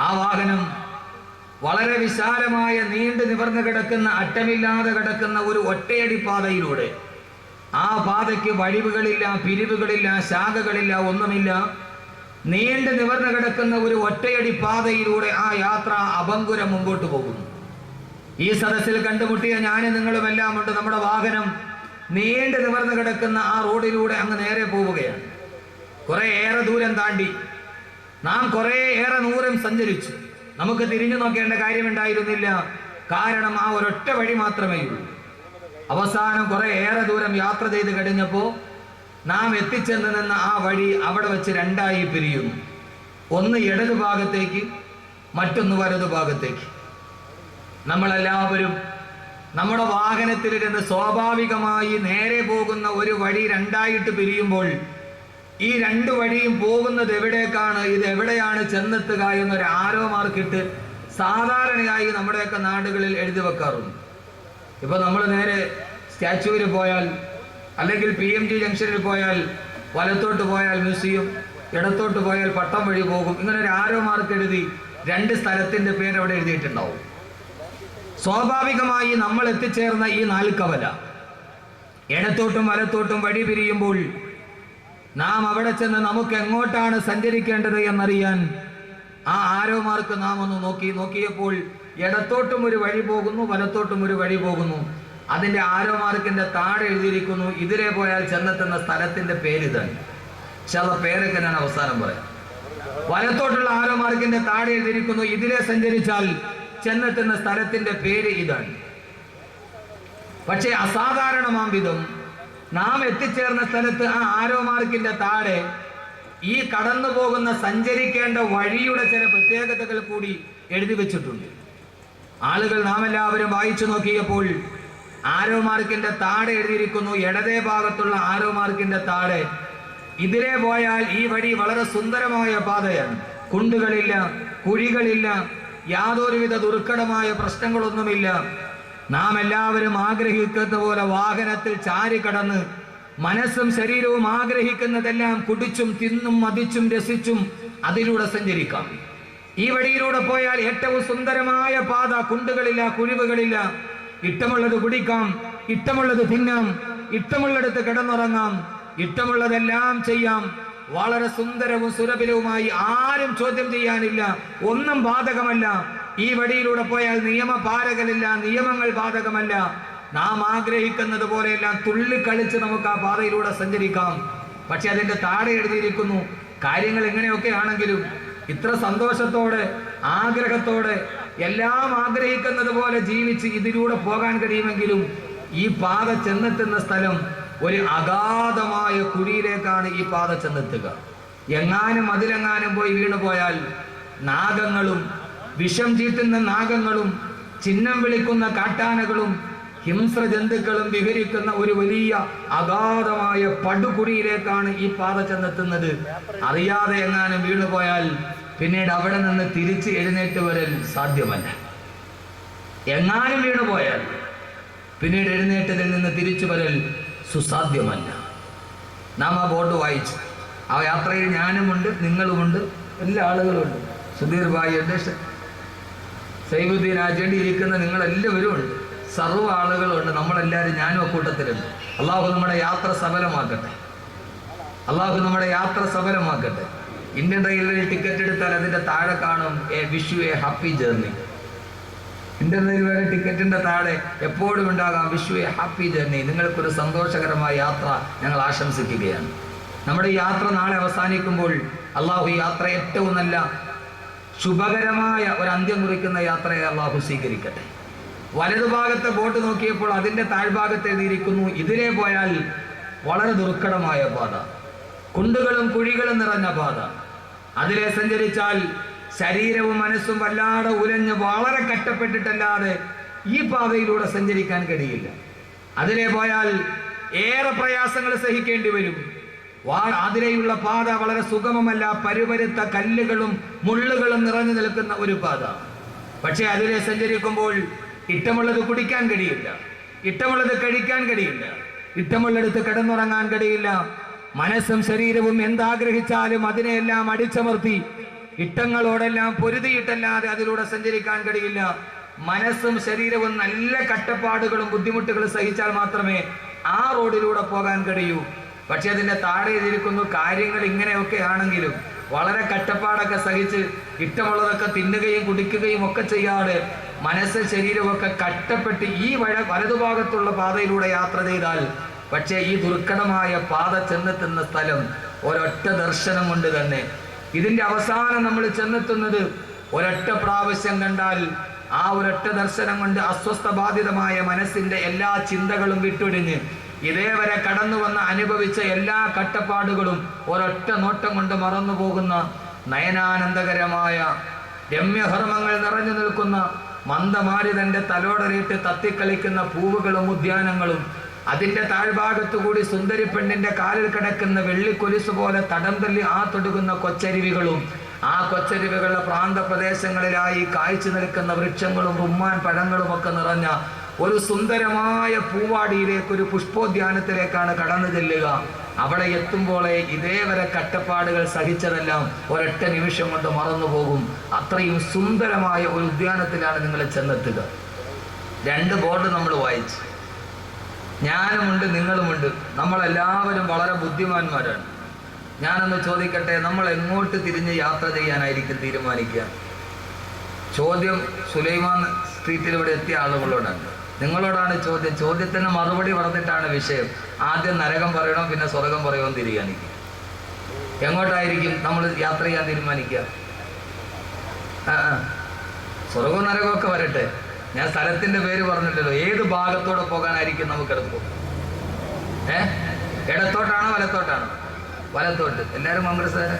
ആ വാഹനം വളരെ വിശാലമായ നീണ്ടു നിവർന്നു കിടക്കുന്ന അറ്റമില്ലാതെ കിടക്കുന്ന ഒരു ഒറ്റയടി പാതയിലൂടെ, ആ പാതയ്ക്ക് വഴിവുകളില്ല, പിരിവുകളില്ല, ശാഖകളില്ല, ഒന്നുമില്ല. നീണ്ടു നിവർന്നു കിടക്കുന്ന ഒരു ഒറ്റയടി പാതയിലൂടെ ആ യാത്ര അഭംഗുരം മുമ്പോട്ട് പോകുന്നു. ഈ സദസ്സിൽ കണ്ടുമുട്ടിയ ഞാനും നിങ്ങളുമെല്ലാം ഉണ്ട്. നമ്മുടെ വാഹനം നീണ്ടു നിവർന്നു കിടക്കുന്ന ആ റോഡിലൂടെ അങ്ങ് നേരെ പോവുകയാണ്. കുറെ ഏറെ ദൂരം താണ്ടി നാം കുറെ ഏറെ ദൂരം സഞ്ചരിച്ചു. നമുക്ക് തിരിഞ്ഞു നോക്കേണ്ട കാര്യമുണ്ടായിരുന്നില്ല. കാരണം ആ ഒരൊറ്റ വഴി മാത്രമേ ഉള്ളൂ. അവസാനം കുറെ ഏറെ ദൂരം യാത്ര ചെയ്ത് കഴിഞ്ഞപ്പോൾ നാം എത്തിച്ചെന്ന് നിന്ന ആ വഴി അവിടെ വെച്ച് രണ്ടായി പിരിയുന്നു. ഒന്ന് ഇടതു ഭാഗത്തേക്ക്, മറ്റൊന്ന് വലതു ഭാഗത്തേക്ക്. നമ്മളെല്ലാവരും നമ്മുടെ വാഹനത്തിലിരുന്ന് സ്വാഭാവികമായി നേരെ പോകുന്ന ഒരു വഴി രണ്ടായിട്ട് പിരിയുമ്പോൾ ഈ രണ്ട് വഴിയും പോകുന്നത് എവിടേക്കാണ്, ഇത് എവിടെയാണ് ചെന്നെത്തുക എന്നൊരു ആരോ മാർക്കിട്ട് സാധാരണയായി നമ്മുടെയൊക്കെ നാടുകളിൽ എഴുതി വെക്കാറുണ്ട്. ഇപ്പൊ നമ്മൾ നേരെ സ്റ്റാച്യൂവിൽ പോയാൽ, അല്ലെങ്കിൽ PMG ജംഗ്ഷനിൽ പോയാൽ വലത്തോട്ട് പോയാൽ മ്യൂസിയം, ഇടത്തോട്ട് പോയാൽ പട്ടം വഴി പോകും. ഇങ്ങനെ ഒരു ആരോ മാർക്ക് എഴുതി രണ്ട് സ്ഥലത്തിന്റെ പേര് അവിടെ എഴുതിയിട്ടുണ്ടാവും. സ്വാഭാവികമായി നമ്മൾ എത്തിച്ചേർന്ന ഈ നാൽക്കവല ഇടത്തോട്ടും വലത്തോട്ടും വഴി പിരിയുമ്പോൾ നാം അവിടെ ചെന്ന് നമുക്ക് എങ്ങോട്ടാണ് സഞ്ചരിക്കേണ്ടത് എന്നറിയാൻ ആ ആരോ മാർക്ക് നാം ഒന്ന് നോക്കിയപ്പോൾ ഇടത്തോട്ടും ഒരു വഴി പോകുന്നു, വലത്തോട്ടും ഒരു വഴി പോകുന്നു. അതിന്റെ ആരോ മാർക്കിന്റെ താഴെ എഴുതിയിരിക്കുന്നു ഇതിലെ പോയാൽ ചെന്നെത്തുന്ന സ്ഥലത്തിന്റെ പേര് ഇതാണ്. ചില പേരൊക്കെ ഞാൻ അവസാനം പറയാം. വലത്തോട്ടുള്ള ആരോ മാർക്കിന്റെ താഴെ എഴുതിയിരിക്കുന്നു ഇതിലെ സഞ്ചരിച്ചാൽ ചെന്നെത്തുന്ന സ്ഥലത്തിന്റെ പേര് ഇതാണ്. പക്ഷേ അസാധാരണമാം വിധം നാം എത്തിച്ചേർന്ന സ്ഥലത്ത് ആ ആരോ മാർക്കിന്റെ താഴെ ഈ കടന്നു പോകുന്ന സഞ്ചരിക്കേണ്ട വഴിയുടെ ചില പ്രത്യേകതകൾ കൂടി എഴുതി വെച്ചിട്ടുണ്ട്. ആളുകൾ നാം എല്ലാവരും വായിച്ചു നോക്കിയപ്പോൾ ആരോ മാർക്കിന്റെ താഴെ എഴുതിയിരിക്കുന്നു, ഇടതേ ഭാഗത്തുള്ള ആരോ മാർക്കിന്റെ താഴെ ഇതിലെ പോയാൽ ഈ വഴി വളരെ സുന്ദരമായ പാതയാണ്. കുണ്ടുകളില്ല, കുഴികളില്ല, യാതൊരുവിധ ദുർഘടമായ പ്രശ്നങ്ങളൊന്നുമില്ല. നാം എല്ലാവരും ആഗ്രഹിക്കുന്ന പോലെ വാഹനത്തിൽ ചാരിക്കടന്ന് മനസ്സും ശരീരവും ആഗ്രഹിക്കുന്നതെല്ലാം കുടിച്ചും തിന്നും മതിച്ചും രസിച്ചും അതിലൂടെ സഞ്ചരിക്കാം. ഈ വഴിയിലൂടെ പോയാൽ ഏറ്റവും സുന്ദരമായ പാത, കുണ്ടുകളില്ല, കുഴിവുകളില്ല. ഇഷ്ടമുള്ളത് കുടിക്കാം, ഇഷ്ടമുള്ളത് തിന്നാം, ഇഷ്ടമുള്ളിടത്ത് കിടന്നുറങ്ങാം, ഇഷ്ടമുള്ളതെല്ലാം ചെയ്യാം. വളരെ സുന്ദരവും സുലഭവുമായി, ആരും ചോദ്യം ചെയ്യാനില്ല, ഒന്നും ബാധകമല്ല. ഈ വഴിയിലൂടെ പോയാൽ നിയമപാലകരില്ല, നിയമങ്ങൾ ബാധകമല്ല. നാം ആഗ്രഹിക്കുന്നത് പോലെയെല്ലാം തുള്ളിക്കളിച്ച് നമുക്ക് ആ പാതയിലൂടെ സഞ്ചരിക്കാം. പക്ഷെ അതിന്റെ താഴെ എഴുതിയിരിക്കുന്നു കാര്യങ്ങൾ എങ്ങനെയൊക്കെ ആണെങ്കിലും ഇത്ര സന്തോഷത്തോടെ ആഗ്രഹത്തോടെ എല്ലാം ആഗ്രഹിക്കുന്നത് പോലെ ജീവിച്ച് ഇതിലൂടെ പോകാൻ കഴിയുമെങ്കിലും ഈ പാത ചെന്നെത്തുന്ന സ്ഥലം ഒരു അഗാധമായ കുഴിയിലേക്കാണ് ഈ പാത ചെന്നെത്തുക. എങ്ങാനും അതിലെങ്ങാനും പോയി വീണു പോയാൽ നാഗങ്ങളും വിഷം ചീറ്റുന്ന നാഗങ്ങളും ചിഹ്നം വിളിക്കുന്ന കാട്ടാനകളും ഹിംസ്ര ജന്തുക്കളും വിഹരിക്കുന്ന ഒരു വലിയ അഗാധമായ പടുകുഴിയിലേക്കാണ് ഈ പാത ചെന്നെത്തുന്നത്. അറിയാതെ എങ്ങാനും വീണുപോയാൽ പിന്നീട് അവിടെ നിന്ന് തിരിച്ച് എഴുന്നേറ്റ് വരൽ സാധ്യമല്ല. എങ്ങാനും വീണുപോയാൽ പിന്നീട് എഴുന്നേറ്റതിൽ നിന്ന് തിരിച്ചു വരൽ സുസാധ്യമല്ല. നാം ആ ബോർഡ് വായിച്ചു. ആ യാത്രയിൽ ഞാനുമുണ്ട്, നിങ്ങളുമുണ്ട്, എല്ലാ ആളുകളുമുണ്ട്. സുധീർ ഭായി ഉണ്ട്, സൈബുദ്ദീൻ ആചേണ്ടി ഇരിക്കുന്ന നിങ്ങളെല്ലാവരും ഉണ്ട്, സർവ്വ ആളുകളുണ്ട്. നമ്മളെല്ലാവരും, ഞാനും അക്കൂട്ടത്തിലുണ്ട്. അള്ളാഹു നമ്മുടെ യാത്ര സഫലമാക്കട്ടെ. അള്ളാഹു നമ്മുടെ യാത്ര സഫലമാക്കട്ടെ. ഇന്ത്യൻ റെയിൽവേയിൽ ടിക്കറ്റ് എടുത്താൽ അതിന്റെ താഴെ കാണും wish you A happy journey. Indian റെയിൽവേയുടെ ടിക്കറ്റിന്റെ താഴെ എപ്പോഴും ഉണ്ടാകാം wish you A happy journey. നിങ്ങൾക്കൊരു സന്തോഷകരമായ യാത്ര ഞങ്ങൾ ആശംസിക്കുകയാണ്. നമ്മുടെ യാത്ര നാളെ അവസാനിക്കുമ്പോൾ അള്ളാഹു ഈ യാത്ര ഏറ്റവും നല്ല ശുഭകരമായ ഒരു അന്ത്യം കുറിക്കുന്ന യാത്രയെ അള്ളാഹു സ്വീകരിക്കട്ടെ. വലതുഭാഗത്തെ ബോട്ട് നോക്കിയപ്പോൾ അതിന്റെ താഴ്ഭാഗത്ത് എഴുതിയിരിക്കുന്നു ഇതിലെ പോയാൽ വളരെ ദുർഘടമായ പാത, കുണ്ടുകളും കുഴികളും നിറഞ്ഞ പാത. അതിലെ സഞ്ചരിച്ചാൽ ശരീരവും മനസ്സും വല്ലാതെ ഉലഞ്ഞ് വളരെ കഷ്ടപ്പെട്ടിട്ടല്ലാതെ ഈ പാതയിലൂടെ സഞ്ചരിക്കാൻ കഴിയില്ല. അതിലെ പോയാൽ ഏറെ പ്രയാസങ്ങൾ സഹിക്കേണ്ടി വരും. അതിലെയുള്ള പാത വളരെ സുഗമമല്ല, പരുപരുത്ത കല്ലുകളും മുള്ളുകളും നിറഞ്ഞു നിൽക്കുന്ന ഒരു പാത. പക്ഷെ അതിലെ സഞ്ചരിക്കുമ്പോൾ ഇഷ്ടമുള്ളത് കുടിക്കാൻ കഴിയില്ല, ഇഷ്ടമുള്ളത് കഴിക്കാൻ കഴിയില്ല, ഇഷ്ടമുള്ളിടത്ത് കിടന്നുറങ്ങാൻ കഴിയില്ല. മനസ്സും ശരീരവും എന്താഗ്രഹിച്ചാലും അതിനെയെല്ലാം അടിച്ചമർത്തി ഇട്ടങ്ങളോടെല്ലാം പൊരുതിയിട്ടല്ലാതെ അതിലൂടെ സഞ്ചരിക്കാൻ കഴിയില്ല. മനസ്സും ശരീരവും നല്ല കഷ്ടപ്പാടുകളും ബുദ്ധിമുട്ടുകളും സഹിച്ചാൽ മാത്രമേ ആ റോഡിലൂടെ പോകാൻ കഴിയൂ. പക്ഷെ അതിന്റെ താഴെ എഴുതിയിരിക്കുന്നു, കാര്യങ്ങൾ ഇങ്ങനെയൊക്കെ ആണെങ്കിലും വളരെ കഷ്ടപ്പാടൊക്കെ സഹിച്ച് ഇഷ്ടമുള്ളതൊക്കെ തിന്നുകയും കുടിക്കുകയും ഒക്കെ ചെയ്യാതെ മനസ്സ് ശരീരമൊക്കെ കഷ്ടപ്പെട്ട് ഈ വലതുഭാഗത്തുള്ള പാതയിലൂടെ യാത്ര ചെയ്താൽ പക്ഷേ ഈ ദുർഘടമായ പാത ചെന്നെത്തുന്ന സ്ഥലം ഒരൊറ്റ ദർശനം കൊണ്ട് തന്നെ. ഇതിന്റെ അവസാനം നമ്മൾ ചെന്നെത്തുന്നത് ഒരൊറ്റ പ്രാവശ്യം കണ്ടാൽ ആ ഒരൊറ്റ ദർശനം കൊണ്ട് അസ്വസ്ഥ ബാധിതമായ മനസ്സിന്റെ എല്ലാ ചിന്തകളും വിട്ടൊഴിഞ്ഞ് ഇതേവരെ കടന്നു വന്ന് അനുഭവിച്ച എല്ലാ കഷ്ടപ്പാടുകളും ഒരൊറ്റ നോട്ടം കൊണ്ട് മറന്നു പോകുന്ന നയനാനന്ദകരമായ രമ്യഹർമ്മങ്ങൾ നിറഞ്ഞു നിൽക്കുന്ന മന്ദമാരുതന്റെ തലോടറിയിട്ട് തത്തിക്കളിക്കുന്ന പൂവുകളും ഉദ്യാനങ്ങളും അതിന്റെ താഴ്ഭാഗത്തുകൂടി സുന്ദരി പെണ്ണിന്റെ കാലിൽ കിടക്കുന്ന വെള്ളിക്കൊലിസ് പോലെ തടം തല്ലി തൊടുകുന്ന കൊച്ചരുവികളും ആ കൊച്ചരുവികളുടെ പ്രാന്തപ്രദേശങ്ങളിലായി കായ്ച്ചു നിൽക്കുന്ന വൃക്ഷങ്ങളും റുമ്മാൻ പഴങ്ങളും ഒക്കെ നിറഞ്ഞ ഒരു സുന്ദരമായ പൂവാടിയിലേക്ക്, ഒരു പുഷ്പോദ്യാനത്തിലേക്കാണ് കടന്നു ചെല്ലുക. അവിടെ എത്തുമ്പോഴേ ഇതേവരെ കഷ്ടപ്പാടുകൾ സഹിച്ചതെല്ലാം ഒരൊറ്റ നിമിഷം കൊണ്ട് മറന്നു പോകും. അത്രയും സുന്ദരമായ ഒരു ഉദ്യാനത്തിലാണ് നിങ്ങൾ ചെന്നെത്തുക. 2 ബോർഡ് നമ്മൾ വായിച്ചു. ഞാനുമുണ്ട്, നിങ്ങളുമുണ്ട്. നമ്മളെല്ലാവരും വളരെ ബുദ്ധിമാന്മാരാണ്. ഞാനൊന്ന് ചോദിക്കട്ടെ, നമ്മൾ എങ്ങോട്ട് തിരിഞ്ഞ് യാത്ര ചെയ്യാനായിരിക്കും തീരുമാനിക്കുക? ചോദ്യം സുലൈമാൻ സ്ട്രീറ്റിൽ ഇവിടെ എത്തിയ ആളുകളോടാണ്, നിങ്ങളോടാണ് ചോദ്യം. ചോദ്യത്തിന് മറുപടി പറഞ്ഞിട്ടാണ് വിഷയം. ആദ്യം നരകം പറയണോ പിന്നെ സ്വർഗം പറയുമോ തീരുമാനിക്കുക. എങ്ങോട്ടായിരിക്കും നമ്മൾ യാത്ര ചെയ്യാൻ തീരുമാനിക്കുക? സ്വർഗവും നരകമൊക്കെ വരട്ടെ, ഞാൻ സ്ഥലത്തിന്റെ പേര് പറഞ്ഞില്ലല്ലോ. ഏത് ഭാഗത്തോടെ പോകാനായിരിക്കും നമുക്ക് എളുപ്പം? ഇടത്തോട്ടാണോ വലത്തോട്ടാണോ? വലത്തോട്ട്. എല്ലാവരും കോൺഗ്രസ്സുകാരെ?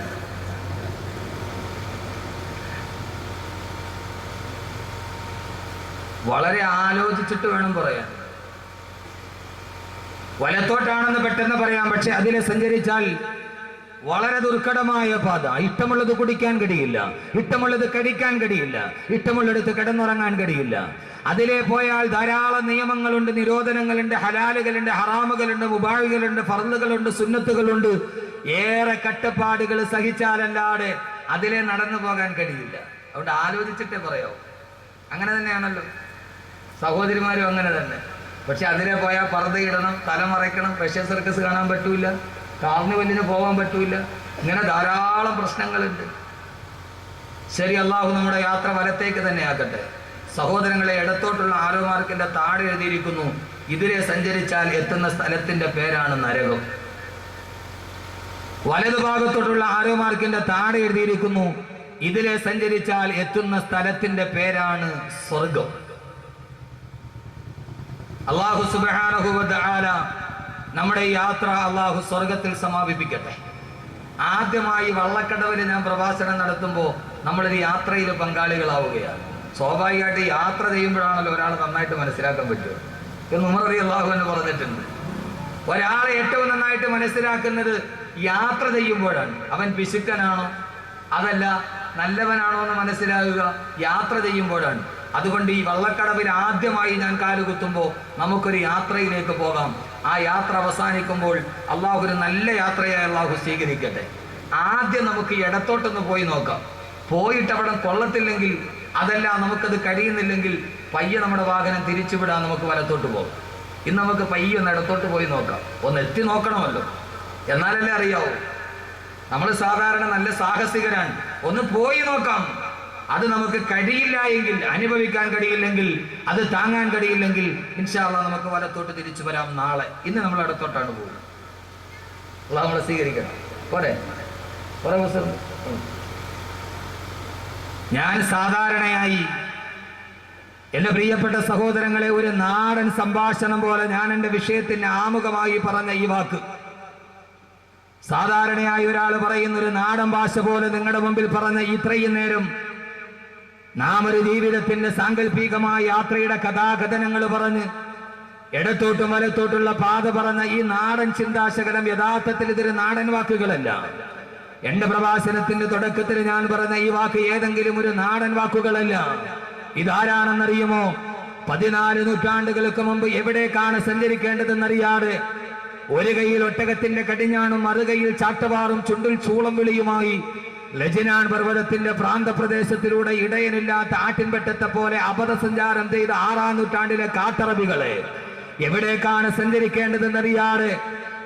വളരെ ആലോചിച്ചിട്ട് വേണം പറയാൻ. വലത്തോട്ടാണെന്ന് പെട്ടെന്ന് പറയാം, പക്ഷെ അതിലെ സഞ്ചരിച്ചാൽ വളരെ ദുർഘടമായ പാത. ഇഷ്ടമുള്ളത് കുടിക്കാൻ കഴിയില്ല, ഇഷ്ടമുള്ളത് കഴിക്കാൻ കഴിയില്ല, ഇഷ്ടമുള്ളിടത്ത് കിടന്നുറങ്ങാൻ കഴിയില്ല. അതിലെ പോയാൽ ധാരാളം നിയമങ്ങളുണ്ട്, നിരോധനങ്ങളുണ്ട്, ഹലാലുകളുണ്ട്, ഹറാമുകളുണ്ട്, മുബാഹികളുണ്ട്, ഫർളുകളുണ്ട്, സുന്നത്തുകളുണ്ട്. ഏറെ കഷ്ടപ്പാടുകൾ സഹിച്ചാലല്ലാതെ അതിലെ നടന്നു പോകാൻ കഴിയില്ല. അതുകൊണ്ട് ആലോചിച്ചിട്ടേ പറയാവൂ. അങ്ങനെ തന്നെയാണല്ലോ സഹോദരിമാരും അങ്ങനെ തന്നെ. പക്ഷെ അതിലെ പോയാൽ പർദ്ദയിടണം, തലമറയ്ക്കണം, പ്രഷർ സർക്കസ് കാണാൻ പറ്റൂല, കാർണിവലിന് പോകാൻ പറ്റൂല. ഇങ്ങനെ ധാരാളം പ്രശ്നങ്ങളുണ്ട്. ശരി, അള്ളാഹു നമ്മുടെ യാത്ര വലത്തേക്ക് തന്നെ ആക്കട്ടെ. സഹോദരങ്ങളെ, ഇടത്തോട്ടുള്ള ആരോ മാർക്കിന്റെ താഴെ എഴുതിയിരിക്കുന്നു, ഇതിലെ സഞ്ചരിച്ചാൽ എത്തുന്ന സ്ഥലത്തിന്റെ പേരാണ് നരകം. വലതുഭാഗത്തോട്ടുള്ള ആരോ മാർക്കിന്റെ താഴെ എഴുതിയിരിക്കുന്നു, ഇതിലെ സഞ്ചരിച്ചാൽ എത്തുന്ന സ്ഥലത്തിന്റെ പേരാണ് സ്വർഗം. അല്ലാഹു സുബ്ഹാനഹു വ തആല നമ്മുടെ യാത്ര അല്ലാഹു സ്വർഗത്തിൽ സമാപിപ്പിക്കട്ടെ. ആദ്യമായി വള്ളക്കടവിൽ ഞാൻ പ്രഭാഷണം നടത്തുമ്പോൾ നമ്മളൊരു യാത്രയിൽ പങ്കാളികളാവുകയാണ്. സ്വാഭാവികമായിട്ട് യാത്ര ചെയ്യുമ്പോഴാണല്ലോ ഒരാൾ നന്നായിട്ട് മനസ്സിലാക്കാൻ പറ്റുക എന്ന് ഉമർ റളിയല്ലാഹു അൻഹു പറഞ്ഞിട്ടുണ്ട്. ഒരാളെ ഏറ്റവും നന്നായിട്ട് മനസ്സിലാക്കുന്നത് യാത്ര ചെയ്യുമ്പോഴാണ്. അവൻ പിശുക്കനാണോ അതല്ല നല്ലവനാണോ എന്ന് മനസ്സിലാകുക യാത്ര ചെയ്യുമ്പോഴാണ്. അതുകൊണ്ട് ഈ വള്ളക്കടവിൽ ആദ്യമായി ഞാൻ കാലുകുത്തുമ്പോൾ നമുക്കൊരു യാത്രയിലേക്ക് പോകാം. ആ യാത്ര അവസാനിക്കുമ്പോൾ അള്ളാഹു ഒരു നല്ല യാത്രയായി അള്ളാഹു സ്വീകരിക്കട്ടെ. ആദ്യം നമുക്ക് ഇടത്തോട്ടൊന്ന് പോയി നോക്കാം. പോയിട്ട് അവിടെ കൊള്ളത്തില്ലെങ്കിൽ, അതല്ല നമുക്കത് കഴിയുന്നില്ലെങ്കിൽ പയ്യെ നമ്മുടെ വാഹനം തിരിച്ചുവിടാൻ നമുക്ക് വലത്തോട്ട് പോകാം. ഇന്ന് നമുക്ക് പയ്യെ ഒന്ന് ഇടത്തോട്ട് പോയി നോക്കാം. ഒന്ന് എത്തി നോക്കണമല്ലോ, എന്നാലല്ലേ അറിയാവൂ. നമ്മൾ സാധാരണ നല്ല സാഹസികരാണ്. ഒന്ന് പോയി നോക്കാം. അത് നമുക്ക് കഴിയില്ല എങ്കിൽ, അനുഭവിക്കാൻ കഴിയില്ലെങ്കിൽ, അത് താങ്ങാൻ കഴിയില്ലെങ്കിൽ ഇൻഷാ അല്ലാഹ് നമുക്ക് വലത്തോട്ട് തിരിച്ചു വരാം നാളെ. ഇന്ന് നമ്മൾ ഇടത്തോട്ടാണ് പോകുന്നത്. അല്ലാഹു നമ്മളെ സ്വീകരിക്കണം. പോരെ ഞാൻ സാധാരണയായി എന്റെ പ്രിയപ്പെട്ട സഹോദരങ്ങളെ ഒരു നാടൻ സംഭാഷണം പോലെ ഞാൻ എന്റെ വിഷയത്തിന് ആമുഖമായി പറഞ്ഞ ഈ വാക്ക് സാധാരണയായി ഒരാൾ പറയുന്ന ഒരു നാടൻ ഭാഷ പോലെ നിങ്ങളുടെ മുമ്പിൽ പറഞ്ഞ ഇത്രയും നേരം നാം ഒരു ജീവിതത്തിന്റെ സാങ്കല്പികമായ യാത്രയുടെ കഥാകഥനങ്ങൾ പറഞ്ഞ് ഇടത്തോട്ടും വലത്തോട്ടുള്ള പാത പറഞ്ഞ ഈ നാടൻ ചിന്താശകലം യഥാർത്ഥത്തിൽ ഇതൊരു നാടൻ വാക്കുകളല്ല. എന്റെ പ്രഭാഷണത്തിന്റെ തുടക്കത്തിൽ ഞാൻ പറഞ്ഞ ഈ വാക്ക് ഏതെങ്കിലും ഒരു നാടൻ വാക്കുകളല്ല. ഇതാരാണെന്നറിയുമോ? 14 നൂറ്റാണ്ടുകൾക്ക് മുമ്പ് എവിടേക്കാണ് സഞ്ചരിക്കേണ്ടതെന്നറിയാതെ ഒരു കൈയിൽ ഒട്ടകത്തിന്റെ കടിഞ്ഞാണും മറുകൈയിൽ ചാട്ടവാറും ചുണ്ടിൽ ചൂളം വിളിയുമായി ലജ്നാൻ പർവ്വതത്തിന്റെ പ്രാന്തപ്രദേശത്തിലൂടെ ഇടയനില്ലാത്ത ആട്ടിൻപറ്റത്തെ പോലെ അബദ്ധസഞ്ചാരം ചെയ്ത 6-ാം നൂറ്റാണ്ടിലെ കാട്ടറബികളെ എവിടേക്കാണ് സഞ്ചരിക്കേണ്ടതെന്നറിയാതെ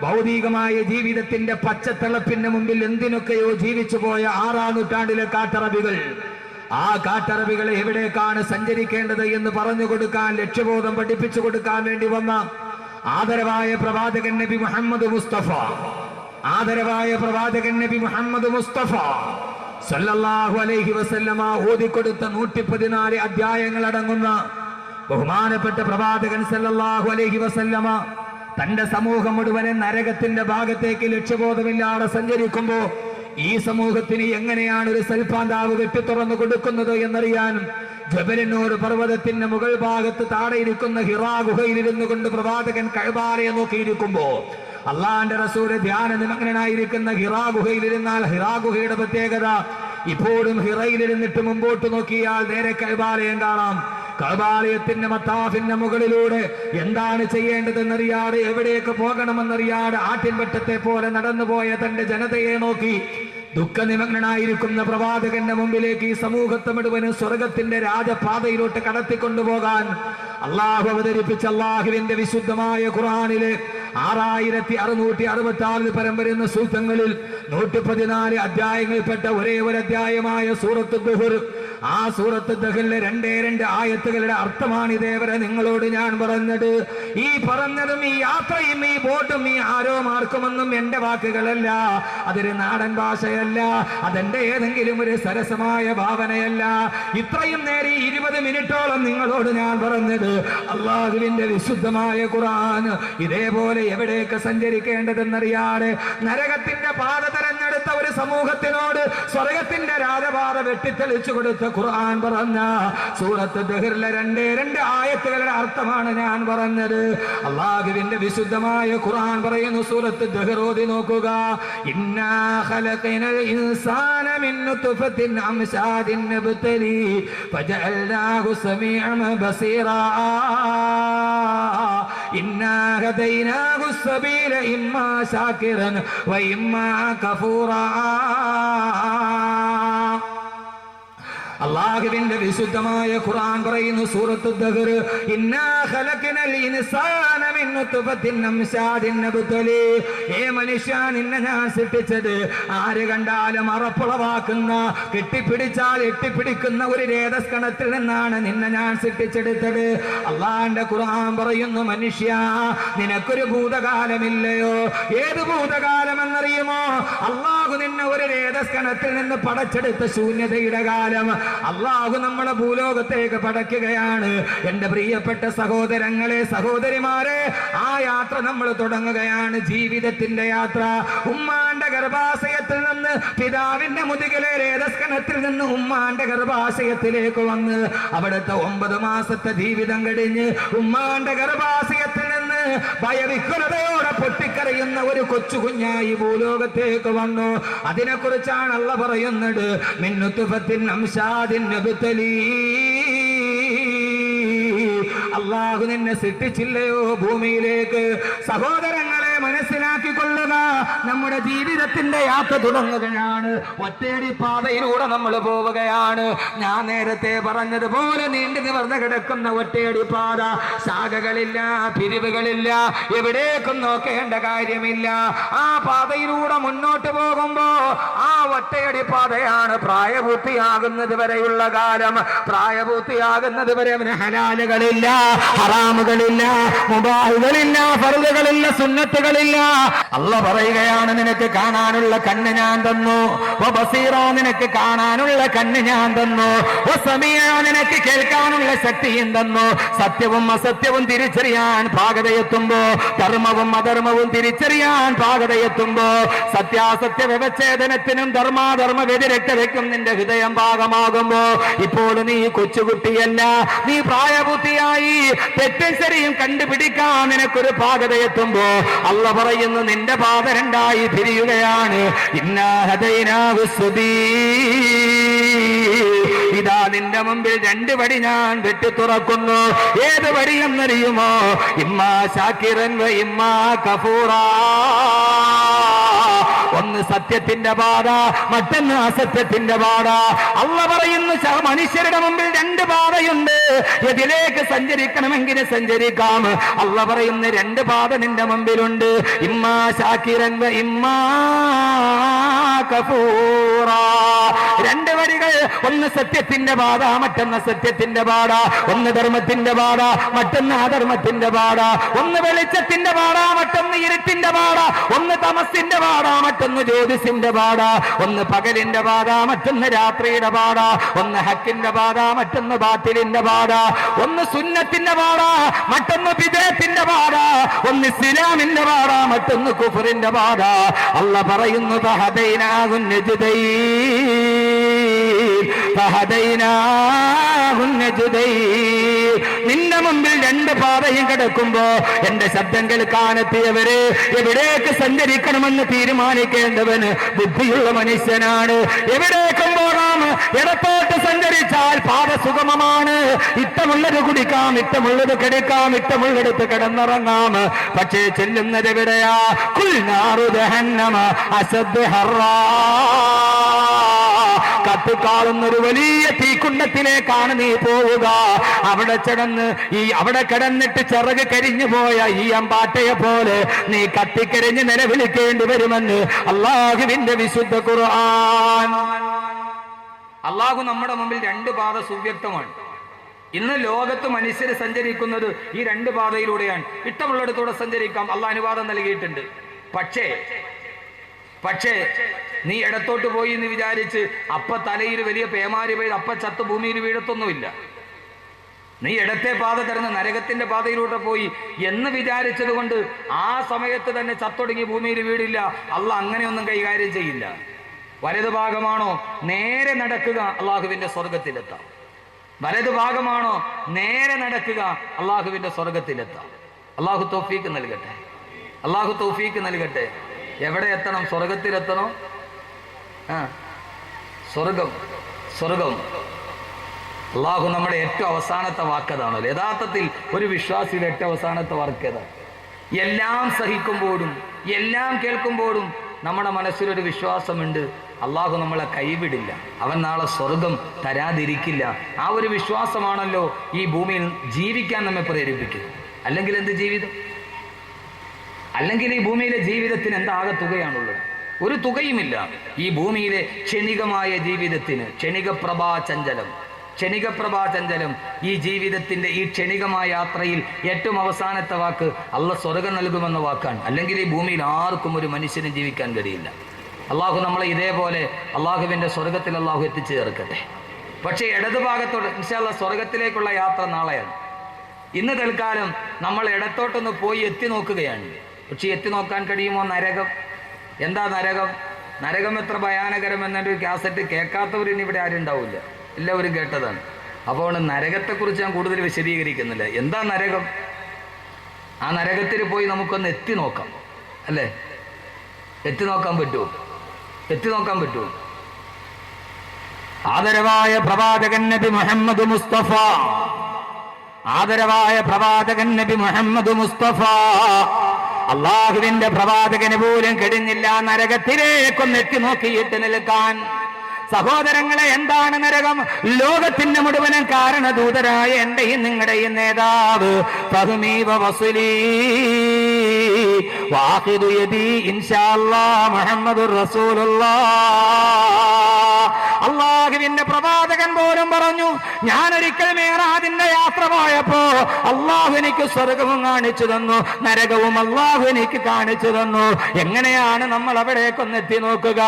ഭൗതികമായ ജീവിതത്തിന്റെ പച്ചത്തിളപ്പിന് മുമ്പിൽ എന്തിനൊക്കെയോ ജീവിച്ചു പോയ 6-ാം നൂറ്റാണ്ടിലെ കാട്ടറബികൾ, ആ കാട്ടറബികളെ എവിടേക്കാണ് സഞ്ചരിക്കേണ്ടത് എന്ന് പറഞ്ഞു കൊടുക്കാൻ, ലക്ഷ്യബോധം പഠിപ്പിച്ചു കൊടുക്കാൻ വേണ്ടി വന്ന ആദരവായ പ്രവാചകൻ നബി മുഹമ്മദ് മുസ്തഫ, ആദരവായ പ്രവാചകൻ നബി മുഹമ്മദ് മുസ്തഫ സല്ലല്ലാഹു അലൈഹി വസല്ലമ ഓതിക്കൊടുത്ത 114 അധ്യായങ്ങൾ അടങ്ങുന്ന ബഹുമാനപ്പെട്ട പ്രവാചകൻ സല്ലല്ലാഹു അലൈഹി വസല്ലമ തന്റെ സമൂഹം മുഴുവനും നരകത്തിന്റെ ഭാഗത്തേക്ക് ലക്ഷ്യബോധമില്ലാതെ സഞ്ചരിക്കുമ്പോ ഈ സമൂഹത്തിന് എങ്ങനെയാണ് ഒരു സൽപാന്താവ് വെട്ടിത്തുറന്നു കൊടുക്കുന്നത് എന്നറിയാൻ ജബലിനൂർ പർവ്വതത്തിന്റെ മുകൾ ഭാഗത്ത് താഴെയിരിക്കുന്ന ഹിറാ ഗുഹയിലിരുന്നു കൊണ്ട് പ്രവാചകൻ കഅബയെ നോക്കിയിരിക്കുമ്പോ അള്ളാന്റെ റസൂല് ധ്യാന നിമഗ്നനായിരിക്കുന്ന ഹിറാ ഗുഹയിലിരുന്നാൽ ഹിറാ ഗുഹയുടെ പ്രത്യേകത, ഇപ്പോഴും ഹിറയിലിരുന്നിട്ട് മുമ്പോട്ട് നോക്കിയാൽ നേരെ കഅബാലയം കാണാം. കഅബാലയത്തിന്റെ മത്താഫിന്റെ മുകളിലൂടെ എന്താണ് ചെയ്യേണ്ടതെന്നറിയാതെ, എവിടേക്ക് പോകണമെന്നറിയാതെ ആട്ടിൻപറ്റത്തെ പോലെ നടന്നുപോയ തന്റെ ജനതയെ നോക്കി ദുഃഖനിമഗ്നനായിരിക്കുന്ന പ്രവാചകന്റെ മുമ്പിലേക്ക് ഈ സമൂഹത്തെ മുഴുവനും സ്വർഗത്തിന്റെ രാജപാതയിലോട്ട് കടത്തിക്കൊണ്ടുപോകാൻ അള്ളാഹു അവതരിപ്പിച്ച അള്ളാഹുവിന്റെ വിശുദ്ധമായ ഖുർആനിലെ 6666 പരം വരുന്ന സൂക്തങ്ങളിൽ 114 അധ്യായങ്ങളിൽപ്പെട്ട ഒരേ ഒരു അധ്യായമായ സൂറത്ത് ദുഹർ, ആ സൂറത്ത് ദഹറിലെ 2 ആയത്തുകളുടെ അർത്ഥമാണ് ഇതേവരെ നിങ്ങളോട് ഞാൻ പറഞ്ഞത്. ഈ പറഞ്ഞതും ഈ യാത്രയും ഈ ബോട്ടും ഈ ആരോ മാർക്കുമെന്നും എന്റെ വാക്കുകളല്ല, അതൊരു നാടൻ ഭാഷയല്ല, അതെന്റെ ഏതെങ്കിലും ഒരു സരസമായ ഭാവനയല്ല. ഇത്രയും നേരെ 20 മിനിറ്റോളം നിങ്ങളോട് ഞാൻ പറഞ്ഞത് അള്ളാഹുവിന്റെ വിശുദ്ധമായ ഖുർആൻ ഇതേപോലെ എവിടേക്ക് സഞ്ചരിക്കേണ്ടതെന്നറിയാതെ നരകത്തിന്റെ പാത തെരഞ്ഞെടുത്ത ഒരു സമൂഹത്തിനോട് സ്വർഗത്തിന്റെ രാജപാത വെട്ടിത്തെളിച്ചു കൊടുത്ത ഖുർആൻ പറഞ്ഞ സൂറത്ത് ദഹറിലെ 2 ആയത്തുകളുടെ അർത്ഥമാണ് ഞാൻ പറഞ്ഞത്. അള്ളാഹുവിന്റെ വിശുദ്ധമായ ഖുർആൻ പറയുന്നു, സൂറത്ത് ദഹർ ഓതി നോക്കുക. ഇന്നാ ഖലഖനൽ ഇൻസാന മിൻ നുത്ഫത്തിൻ അംശാദിൻ നബ്തലി ഫജഅൽനാഹു സമീഅൻ ബസീറാ ഇന്നാ ഹദൈനാഹു സബീല ഇമ്മാ ശാകിറൻ വ ഇമ്മാ കഫൂറാ. അള്ളാഹുവിന്റെ വിശുദ്ധമായ ഖുർആൻ പറയുന്നു സൂറത്ത് ദഹർ, ഇന്നാ ഖലഖനൽ ഇൻസാന മിൻ നുത്ഫത്തിൻ അംശാദിൻ നബ്തലി. ഏ മനുഷ്യ, നിന്നെ ഞാൻ സൃഷ്ടിച്ചത് ആര് കണ്ടാലും അറപ്പുളവാക്കുന്ന, കെട്ടിപ്പിടിച്ചാൽ എട്ടിപ്പിടിക്കുന്ന ഒരു രേതസ്കണത്തിൽ നിന്നാണ് നിന്നെ ഞാൻ സൃഷ്ടിച്ചെടുത്തത്. അള്ളാന്റെ ഖുർആൻ പറയുന്നു, മനുഷ്യ നിനക്കൊരു ഭൂതകാലമില്ലയോ? ഏത് ഭൂതകാലമെന്നറിയുമോ? അള്ളാഹു നിന്നെ ഒരു രേതസ്കണത്തിൽ നിന്ന് പടച്ചെടുത്ത ശൂന്യതയുടെ കാലം അള്ളാഹു നമ്മളെ ഭൂലോകത്തേക്ക് പടയ്ക്കുകയാണ്. എന്റെ പ്രിയപ്പെട്ട സഹോദരങ്ങളെ, സഹോദരിമാരെ, ആ യാത്ര നമ്മൾ തുടങ്ങുകയാണ്, ജീവിതത്തിന്റെ യാത്ര. ഉമ്മാന്റെ ഗർഭാശയത്തിൽ നിന്ന്, പിതാവിന്റെ മുതുകിലെ രേതസ്കണത്തിൽ നിന്ന് ഉമ്മാന്റെ ഗർഭാശയത്തിലേക്ക് വന്ന് അവിടുത്തെ 9 മാസത്തെ ജീവിതം കഴിഞ്ഞ് ഉമ്മാന്റെ ഗർഭാശയത്തിൽ നിന്ന് ഭയവിഹ്വലതയോടെ പൊട്ടിക്കരയുന്ന ഒരു കൊച്ചു കുഞ്ഞായി ഭൂലോകത്തേക്ക് വന്നു. അതിനെക്കുറിച്ചാണ് അല്ലാഹ് പറയുന്നത്, മിൻ നുത്ഫത്തിൻ അംശാദിൻ നബ്തലി. അള്ളാഹു നിന്നെ സൃഷ്ടിച്ചില്ലയോ ഭൂമിയിലേക്ക്? സഹോദരങ്ങളെ, മനസ്സിലാക്കിക്കൊള്ളുക, നമ്മുടെ ജീവിതത്തിന്റെ യാത്ര തുടങ്ങുകയാണ്. ഒറ്റയടി പാതയിലൂടെ നമ്മൾ പോവുകയാണ്. ഞാൻ നേരത്തെ പറഞ്ഞതുപോലെ നീണ്ടു നിവർന്ന് കിടക്കുന്ന ഒറ്റയടി പാത, ശാഖകളില്ല, പിരിവുകളില്ല, എവിടേക്കും നോക്കേണ്ട കാര്യമില്ല. ആ പാതയിലൂടെ മുന്നോട്ട് പോകുമ്പോ ആ ഒറ്റയടി പാതയാണ് പ്രായപൂർത്തിയാകുന്നത് വരെയുള്ള കാലം. പ്രായപൂർത്തിയാകുന്നത് വരെ അവന് ഹലാലുകളില്ല, ഹറാമുകളില്ല, മുബാഹുകളില്ല, ഫർളുകളില്ല, സുന്നത്തുകളില്ല. അല്ലാഹ് പറയുകയാണ്, നിനക്ക് കാണാനുള്ള കണ്ണ് ഞാൻ തന്നു, വബസീറ നിനക്ക് കാണാനുള്ള കണ്ണ് ഞാൻ തന്നു, വസമിയ നിനക്ക് കേൾക്കാനുള്ള ശക്തിയും തന്നു. സത്യവും അസത്യവും തിരിച്ചറിയാൻ പാകതയെത്തുമ്പോ, ധർമ്മവും അധർമ്മവും തിരിച്ചറിയാൻ പാകതയെത്തുമ്പോ, സത്യാസത്യ വ്യവച്ഛേദനത്തിനും ധർമാധർമ്മ വ്യതിരക്തതയ്ക്കും നിന്റെ ഹൃദയം ഭാഗമാകുമ്പോ, ഇപ്പോൾ നീ കൊച്ചുകുട്ടിയല്ല, നീ പ്രായപൂർത്തിയായി. തെറ്റും ശരിയും കണ്ടുപിടിക്കാൻ നിനക്കൊരു പാകതയെത്തുമ്പോ അല്ലാഹ് പറയുന്നു, നിന്റെ പാത 2 പിരിയുകയാണ്. ഇന്നാ ഹദൈനാഹു സബീൽ. ഇതാ നിന്റെ മുമ്പിൽ 2 വഴി ഞാൻ വെട്ടി തുറക്കുന്നു. ഏത് വഴിയെന്നറിയുമോ? ഇമ്മാ ശാകിറൻ വ ഇമ്മാ കഫൂറാ. ഒന്ന് ഒന്ന് സത്യത്തിന്റെ പാത, മറ്റൊന്ന് അസത്യത്തിന്റെ പാത. അള്ളാഹു പറയുന്നു മനുഷ്യരുടെ മുമ്പിൽ രണ്ട് പാതയുണ്ട്, ഇതിലേക്ക് സഞ്ചരിക്കണമെങ്കിൽ സഞ്ചരിക്കാം. അള്ളാഹു പറയുന്ന രണ്ട് പാത നിന്റെ മുമ്പിലുണ്ട്, ഇമ്മാ ശാകിറൻ വ ഇമ്മാ കഫൂറാ. രണ്ട് വഴികൾ, ഒന്ന് സത്യത്തിന്റെ പാത, മറ്റൊന്ന് സത്യത്തിന്റെ പാത. ഒന്ന് ധർമ്മത്തിന്റെ പാത, മറ്റൊന്ന് അധർമ്മത്തിന്റെ പാത. ഒന്ന് വെളിച്ചത്തിന്റെ പാത, മറ്റൊന്ന് ഇരുട്ടിന്റെ പാത. ഒന്ന് തമസിന്റെ പാത, മറ്റൊന്ന് ജ്യോതിസിന്റെ പാത. ഒന്ന് പകലിന്റെ പാത, മറ്റൊന്ന് രാത്രിയുടെ പാത. ഒന്ന് ഹക്കിന്റെ പാത, മറ്റൊന്ന് ബാത്തിലിന്റെ പാത. ഒന്ന് സുന്നത്തിന്റെ പാത, മറ്റൊന്ന് ബിദ്അത്തിന്റെ പാത. ഒന്ന് ഇസ്ലാമിന്റെ പാത, മറ്റൊന്ന് കുഫറിന്റെ പാത. അല്ലാഹു പറയുന്നു ഫഹദൈനാഹുൻ നജ്ദൈൻ. നിന്റെ മുമ്പിൽ രണ്ട് പാതയും കിടക്കുമ്പോ എന്റെ ശബ്ദം കേൾക്കാനെത്തിയവര് എവിടേക്ക് സഞ്ചരിക്കണമെന്ന് തീരുമാനിക്കേണ്ടവന് ബുദ്ധിയുള്ള മനുഷ്യനാണ്. എവിടേക്കും പോകാം, ഇടത്തോട്ട് സഞ്ചരിച്ചാൽ പാത സുഗമമാണ്. ഇഷ്ടമുള്ളത് കുടിക്കാം, ഇഷ്ടമുള്ളത് കിടക്കാം, ഇഷ്ടമുള്ളിടത്ത് കിടന്നിറങ്ങാം. പക്ഷേ ചെല്ലുന്നത് എവിടെയാ? കുൽനാറു ജഹന്നമ അശദ്ദു ഹർറാ. കത്തുകാളുന്നൊരു വലിയ തീക്കുണ്ടത്തിലേക്കാണ് നീ പോവുക. അവിടെ കിടന്നിട്ട് ചിറക് കരിഞ്ഞു പോയ ഈ അമ്പാട്ടയെ പോലെ നീ കത്തിക്കരിഞ്ഞ് നിലവിളിക്കേണ്ടി വരുമെന്ന് അല്ലാഹുവിന്റെ വിശുദ്ധ ഖുർആൻ. അല്ലാഹു നമ്മുടെ മുമ്പിൽ രണ്ട് പാത സുവ്യക്തമാണ്. ഇന്ന് ലോകത്ത് മനുഷ്യർ സഞ്ചരിക്കുന്നത് ഈ രണ്ട് പാതയിലൂടെയാണ്. ഇഷ്ടമുള്ളിടത്തൂടെ സഞ്ചരിക്കാം, അള്ളാഹ് അനുവാദം നൽകിയിട്ടുണ്ട്. പക്ഷേ നീ ഇടത്തോട്ട് പോയി എന്ന് വിചാരിച്ച് അപ്പ തലയിൽ വലിയ പേമാരി പെയ്ത് അപ്പ ചത്ത് ഭൂമിയിൽ വീഴത്തൊന്നുമില്ല. നീ ഇടത്തെ പാത തിരഞ്ഞ് നരകത്തിന്റെ പാതയിലൂടെ പോയി എന്ന് വിചാരിച്ചത് കൊണ്ട് ആ സമയത്ത് തന്നെ ചത്തൊടുങ്ങി ഭൂമിയിൽ വീടില്ല. അള്ളാഹ് അങ്ങനെയൊന്നും കൈകാര്യം ചെയ്യില്ല. വലതു ഭാഗമാണോ നേരെ നടക്കുക, അള്ളാഹുവിന്റെ സ്വർഗത്തിലെത്താം. വലതു ഭാഗമാണോ നേരെ നടക്കുക, അള്ളാഹുവിന്റെ സ്വർഗത്തിലെത്താം. അള്ളാഹു തൗഫീക്ക് നൽകട്ടെ, അള്ളാഹു തൗഫീക്ക് നൽകട്ടെ. എവിടെ എത്തണം? സ്വർഗത്തിലെത്തണോ? സ്വർഗം. അള്ളാഹു നമ്മുടെ ഏറ്റവും അവസാനത്തെ വാക്കതാണല്ലോ. യഥാർത്ഥത്തിൽ ഒരു വിശ്വാസിയുടെ ഏറ്റവും അവസാനത്തെ വാക്കേതാണ്. എല്ലാം സഹിക്കുമ്പോഴും എല്ലാം കേൾക്കുമ്പോഴും നമ്മുടെ മനസ്സിലൊരു വിശ്വാസമുണ്ട്, അള്ളാഹു നമ്മളെ കൈവിടില്ല, അവൻ നാളെ സ്വർഗം തരാതിരിക്കില്ല. ആ ഒരു വിശ്വാസമാണല്ലോ ഈ ഭൂമിയിൽ ജീവിക്കാൻ നമ്മെ പ്രേരിപ്പിക്കുന്നത്. അല്ലെങ്കിൽ എന്ത് ജീവിതം? അല്ലെങ്കിൽ ഈ ഭൂമിയിലെ ജീവിതത്തിന് എന്താകെ തുകയാണുള്ളത്? ഒരു തുകയുമില്ല. ഈ ഭൂമിയിലെ ക്ഷണികമായ ജീവിതത്തിന് ക്ഷണികപ്രഭാചഞ്ചലം ഈ ജീവിതത്തിന്റെ ഈ ക്ഷണികമായ യാത്രയിൽ ഏറ്റവും അവസാനത്തെ വാക്ക് അള്ളാഹ് സ്വർഗം നൽകുമെന്ന വാക്കാണ്. അല്ലെങ്കിൽ ഈ ഭൂമിയിൽ ആർക്കും ഒരു മനുഷ്യനും ജീവിക്കാൻ കഴിയില്ല. അള്ളാഹു നമ്മളെ ഇതേപോലെ അള്ളാഹുവിന്റെ സ്വർഗത്തിൽ അള്ളാഹു എത്തിച്ചു ചേർക്കട്ടെ. പക്ഷേ ഇടതുഭാഗത്തോട് ഇൻഷാ അല്ലാഹ് സ്വർഗത്തിലേക്കുള്ള യാത്ര നാളെയാണ്. ഇന്ന് തൽക്കാലം നമ്മൾ ഇടത്തോട്ടൊന്ന് പോയി എത്തി നോക്കുകയാണ്. പക്ഷെ എത്തി നോക്കാൻ കഴിയുമോ? നരകം. എന്താ നരകം? നരകം എത്ര ഭയാനകരം എന്നൊരു കാസറ്റ് കേൾക്കാത്തവർ ഇനി ഇവിടെ ആരും ഉണ്ടാവില്ല, എല്ലാവരും കേട്ടതാണ്. അപ്പോൾ നരകത്തെക്കുറിച്ച് ഞാൻ കൂടുതൽ വിശദീകരിക്കുന്നില്ല. എന്താ നരകം? ആ നരകത്തിൽ പോയി നമുക്കൊന്ന് എത്തി നോക്കാം, അല്ലേ? എത്തി നോക്കാൻ പറ്റുമോ? ആദരവായ പ്രവാചകൻ നബി മുഹമ്മദ് മുസ്തഫ അള്ളാഹുവിന്റെ പ്രവാചകന് പോലും കഴിഞ്ഞില്ല നരകത്തിലേക്കൊന്ന് എത്തി നോക്കിയിട്ട് നിൽക്കാൻ. സഹോദരങ്ങളെ, എന്താണ് നരകം? ലോകത്തിന്റെ മുഴുവനും കാരണദൂതരായ എന്റെയും നിങ്ങളുടെയും നേതാവ് ഫഹ്മീവ വസുലി വാഖിദു യദി ഇൻഷാ അല്ലാഹ് മുഹമ്മദുർ റസൂലുള്ളാഹ്. അള്ളാഹുവിന്റെ പ്രവാചകൻ പോലും പറഞ്ഞു, ഞാനൊരിക്കൽ മേറാജിന്റെ യാത്ര പോയപ്പോ അള്ളാഹു എനിക്ക് സ്വർഗവും കാണിച്ചു തന്നു, നരകവും അള്ളാഹു എനിക്ക് കാണിച്ചു തന്നു. എങ്ങനെയാണ് നമ്മൾ അവിടേക്കൊന്ന് എത്തി നോക്കുക?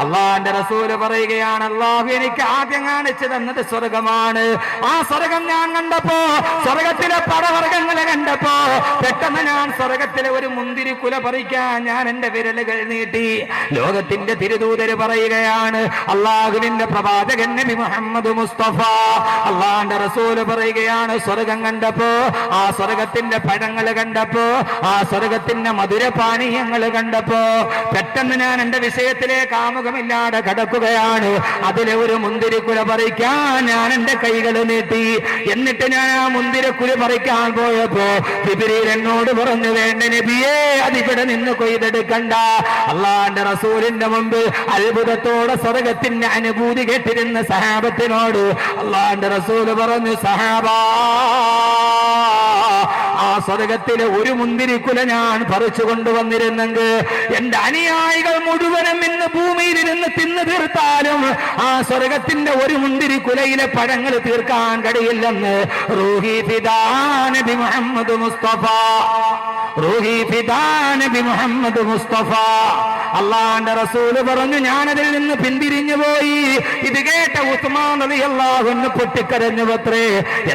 അള്ളാഹിന്റെ റസൂല് പറയുകയാണ്, അള്ളാഹു എനിക്ക് ആദ്യം കാണിച്ചു തന്നത് സ്വർഗമാണ്. ആ സ്വർഗം ഞാൻ കണ്ടപ്പോ, സ്വർഗത്തിലെ പടവർഗങ്ങളെ കണ്ടപ്പോ പെട്ടെന്ന് ഞാൻ സ്വർഗത്തിലെ ഒരു മുന്തിരിക്കുല പറിക്കാൻ ഞാൻ എന്റെ വിരലുകൾ നീട്ടി. ലോകത്തിന്റെ തിരുദൂതര് പറയുകയാണ്, അള്ളാഹുവിന്റെ പ്രവാചകൻ പ്രവാചകൻ നബി മുഹമ്മദ് മുസ്തഫ അള്ളാന്റെ റസൂല് പറയുകയാണ്, സ്വർഗം കണ്ടപ്പോ, ആ സ്വർഗത്തിന്റെ പഴങ്ങൾ കണ്ടപ്പോ, ആ സ്വർഗത്തിന്റെ മധുരപാനീയങ്ങൾ കണ്ടപ്പോ പെട്ടെന്ന് ഞാൻ എന്റെ വിഷയത്തിലേക്ക് ആമുഖമില്ലാതെ കടക്കുകയാണ്. അതിലെ ഒരു മുന്തിരിക്കുല പറിക്കാൻ ഞാൻ എന്റെ കൈകൾ നീട്ടി. എന്നിട്ട് ഞാൻ ആ മുന്തിരിക്കുല പറിക്കാൻ പോയപ്പോ ജിബ്രീൽ എന്നോട് പറഞ്ഞു, വേണ്ട നബിയേ, അതിവിടെ നിന്ന് കൊയ്തെടുക്കണ്ട. അള്ളാന്റെ റസൂലിന്റെ മുമ്പ് അത്ഭുതത്തോടെ സ്വർഗത്തിന്റെ അനുഭൂതി കേട്ടിരുന്ന സഹാബത്തിനോട് അള്ളാന്റെ റസൂല് പറഞ്ഞു, സഹാബാ, ആ സ്വർഗത്തിലെ ഒരു മുന്തിരിക്കുല ഞാൻ പറിച്ചു കൊണ്ടുവന്നിരുന്നെങ്കിൽ എന്റെ അനുയായികൾ മുഴുവനും ഇന്ന് ഭൂമിയിലിരുന്ന് തിന്നു തീർത്താലും ആ സ്വർഗത്തിന്റെ ഒരു മുന്തിരിക്കുലയിലെ പഴങ്ങൾ തീർക്കാൻ കഴിയില്ലെന്ന് റൂഹി ഫിദാ നബി മുഹമ്മദ് മുസ്തഫ, റൂഹി ഫിദാ നബി മുഹമ്മദ് മുസ്തഫ. അള്ളാന്റെ റസൂല് പറഞ്ഞു, ഞാനതിൽ നിന്ന് പിന്തിരിഞ്ഞു പോയി. ഇത് കേട്ട ഉസ്മാൻ റളിയല്ലാഹു അൻഹു പൊട്ടിക്കരഞ്ഞു അത്രേ.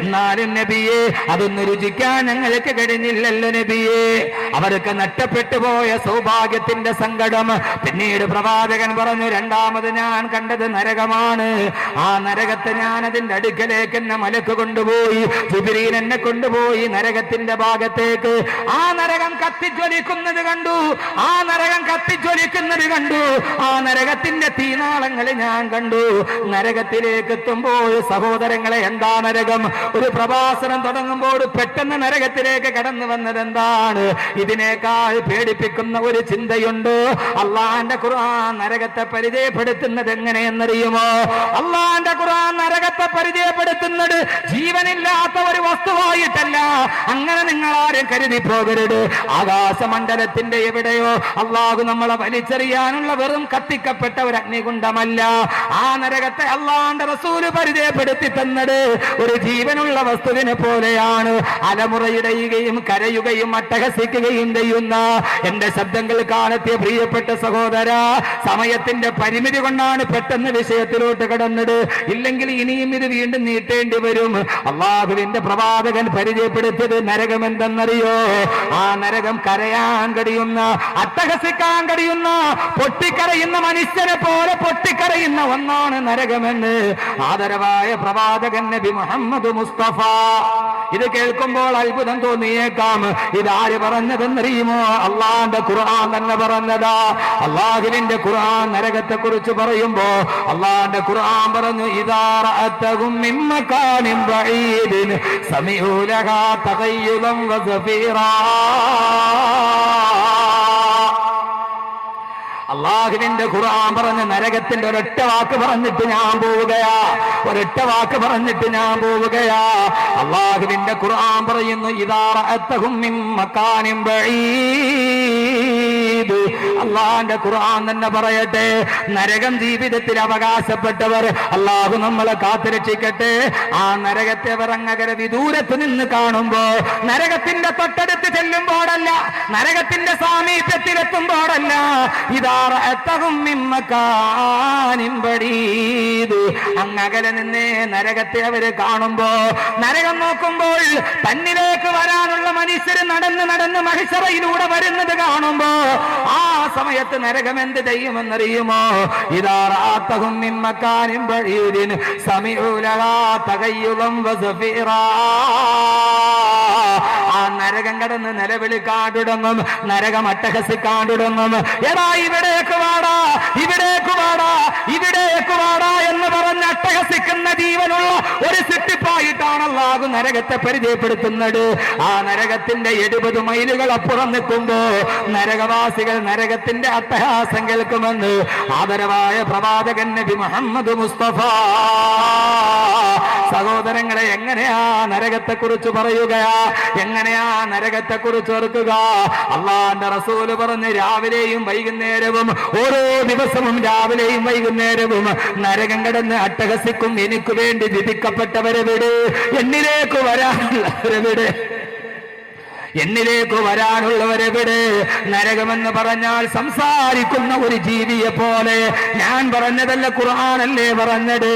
എന്നാലും നബിയെ, അതൊന്ന് രുചിക്കാൻ ഞങ്ങൾക്ക് കഴിഞ്ഞില്ലല്ലോ നബിയെ. അവർക്ക് നഷ്ടപ്പെട്ടു പോയ സൗഭാഗ്യത്തിന്റെ സങ്കടം. പിന്നീട് പ്രവാചകൻ പറഞ്ഞു, രണ്ടാമത് ഞാൻ കണ്ടത് നരകമാണ്. ആ നരകത്തെ ഞാൻ അതിന്റെ അടുക്കലേക്ക് എന്നെ മലക്ക് കൊണ്ടുപോയി. ജിബ്രീൽ എന്നെ കൊണ്ടുപോയി നരകത്തിന്റെ ഭാഗത്തേക്ക്. ആ നരകം കത്തിജ്വലിക്കുന്നത് കണ്ടു, ആ നരകം കത്തിജ്വലിക്കുന്നത് കണ്ടു, ആ നരകത്തിന്റെ തീനാളങ്ങൾ ഞാൻ കണ്ടു. നരകത്തിലേക്ക് എത്തുമ്പോൾ സഹോദരങ്ങളെ, എന്താ നരകം? ഒരു പ്രഭാഷണം തുടങ്ങുമ്പോൾ പെട്ടെന്ന് നരകത്തിലേക്ക് കടന്നു വന്നത് എന്താണ്? ഇതിനേക്കാൾ പേടിപ്പിക്കുന്ന ഒരു ചിന്തയുണ്ട്. അള്ളാന്റെ ഖുർആൻ നരകത്തെ പരിചയപ്പെടുത്തുന്നത് എങ്ങനെയെന്നറിയുമോ? അള്ളാന്റെ ഖുർആൻ നരകത്തെ പരിചയപ്പെടുത്തുന്നത് ജീവനില്ലാത്ത ഒരു വസ്തുവായിട്ടല്ല. അങ്ങനെ നിങ്ങൾ ആരും കരുതി പോകരുത്. ആകാശമണ്ഡലത്തിന്റെ എവിടെയോ അള്ളാഹു നമ്മളെ വലിച്ചെറിയാനുള്ള വെറും കത്തിക്കപ്പെട്ട ഒരു അഗ്നികുണ്ഡമല്ല. ആ നരകത്തെ അള്ളാന്റെ റസൂല് പരിചയപ്പെടുത്തി തന്നത് ഒരു ജീവനുള്ള വസ്തുവിനെ പോലെയാണ്. അലമുറയിടയുകയും കരയുകയും അട്ടഹസിക്കുകയും ചെയ്യുന്ന എന്റെ ശബ്ദങ്ങൾ കാണത്തിയ പ്രിയപ്പെട്ട സഹോദര, സമയത്തിന്റെ പരിമിതി കൊണ്ടാണ് പെട്ടെന്ന് വിഷയത്തിലോട്ട് കടന്നത്. ഇല്ലെങ്കിൽ ഇനിയും ഇത് വീണ്ടും നീട്ടേണ്ടി വരും. അള്ളാഹുവിന്റെ പ്രവാചകൻ പരിചയപ്പെടുത്തിയത് നരകം എന്തെന്നറിയോ? ആ നരകം കരയാൻ കഴിയുന്ന, അട്ടഹസിക്കാൻ കഴിയുന്ന, പൊട്ടിക്കരയുന്ന മനുഷ്യനെ പോലെ പൊട്ടിക്കരയുന്ന ഒന്നാണ് നരകമെന്ന് ആദരവായ പ്രവാചകൻ നബി മുഹമ്മദ് മുസ്തഫ. ഇത് കേൾക്കുമ്പോൾ അത്ഭുതം തോന്നിയേക്കാം. ഇതാര് പറഞ്ഞതെന്നറിയുമോ? അള്ളാന്റെ ഖുർആൻ തന്നെ പറഞ്ഞതാ. അള്ളാഹുവിന്റെ ഖുർആൻ നരകത്തെ കുറിച്ച് പറയുമ്പോ അള്ളാന്റെ ഖുർആൻ പറഞ്ഞു, ഇദാ റഅതഹും മിൻ മകാനിൻ ബഈദിൻ സമീഉ ലഹാ തഗയ്യുദൻ വസഫീറാ. അള്ളാഹുവിന്റെ ഖുർആൻ പറഞ്ഞ നരകത്തിന്റെ ഒരൊറ്റ വാക്ക് പറഞ്ഞിട്ട് ഞാൻ പോവുകയാ, ഒരൊറ്റ വാക്ക് പറഞ്ഞിട്ട് ഞാൻ പോവുകയാ. അള്ളാഹുവിന്റെ ഖുർആൻ പറയുന്നു, ഇദാ റഅതഹും മിൻ മകാനിൻ ബഈദ്. അള്ളാഹുവിന്റെ ഖുർആൻ തന്നെ പറയട്ടെ, നരകം ജീവിതത്തിൽ അവകാശപ്പെട്ടവർ അള്ളാഹു നമ്മളെ കാത്തുരക്ഷിക്കട്ടെ. ആ നരകത്തെ അവർ അങ്ങകര വിദൂരത്ത് നിന്ന് കാണുമ്പോ, നരകത്തിന്റെ തൊട്ടടുത്ത് ചെല്ലുമ്പോഴല്ല, നരകത്തിന്റെ സാമീപ്യത്തിലെത്തുമ്പോഴല്ല, ഇതാ അങ്ങകലെ നിന്നേ നരകത്തെ അവര് കാണുമ്പോ, നരകം നോക്കുമ്പോൾ തന്നിലേക്ക് വരാനുള്ള മനുഷ്യര് നടന്ന് നടന്ന് മഹിശറയിലൂടെ വരുന്നത് കാണുമ്പോ ആ സമയത്ത് നരകം എന്ത് ചെയ്യുമെന്നറിയുമോ? ഇദാ റഅതഹും മിൻ മകാനിൻ ബഈദിൻ സമീഉ ലഹാ തഗയ്യുദൻ വസഫീറാ. ആ നരകം കടന്ന് നിലവിളിക്കാൻ തുടങ്ങും, നരകം അട്ടഹസിക്കാൻ തുടങ്ങും. എടാ ഇവിടേക്ക് വാടാ, ഇവിടേക്ക് വാടാ, ഇവിടേക്ക് വാടാ എന്ന് പറഞ്ഞ് അട്ടഹസിക്കുന്ന ജീവനുള്ള ഒരു സിട്ടിപ്പായിട്ടാണ് അല്ലാഹു നരകത്തെ പരിചയപ്പെടുത്തുന്നത്. ആ നരകത്തിന്റെ 70 മൈലുകൾ അപ്പുറം നിൽക്കുമ്പോ നരകവാസികൾ നരകത്തിന്റെ അട്ടഹാസം കേൾക്കുമെന്ന് ആദരവായ പ്രവാചകൻ നബി മുഹമ്മദ് മുസ്തഫ. സഹോദരങ്ങളെ, എങ്ങനെയാ നരകത്തെ കുറിച്ച് പറയുകയാ? എങ്ങനെയാ നരകത്തെ കുറിച്ച് ഓർക്കുക? അള്ളാന്റെ റസൂല് പറഞ്ഞ്, രാവിലെയും വൈകുന്നേരവും, ഓരോ ദിവസവും രാവിലെയും വൈകുന്നേരവും നരകം കടന്ന് അട്ടഹസിക്കും. എനിക്ക് വേണ്ടി വിധിക്കപ്പെട്ടവരെവിടെ? എന്നിലേക്ക് വരാനുള്ളവരെവിടെ? എന്നിലേക്ക് വരാനുള്ളവരെവിടെ? നരകമെന്ന് പറഞ്ഞാൽ സംസാരിക്കുന്ന ഒരു ജീവിയെ പോലെ. ഞാൻ പറഞ്ഞതല്ല, ഖുർആനല്ലേ പറഞ്ഞത്.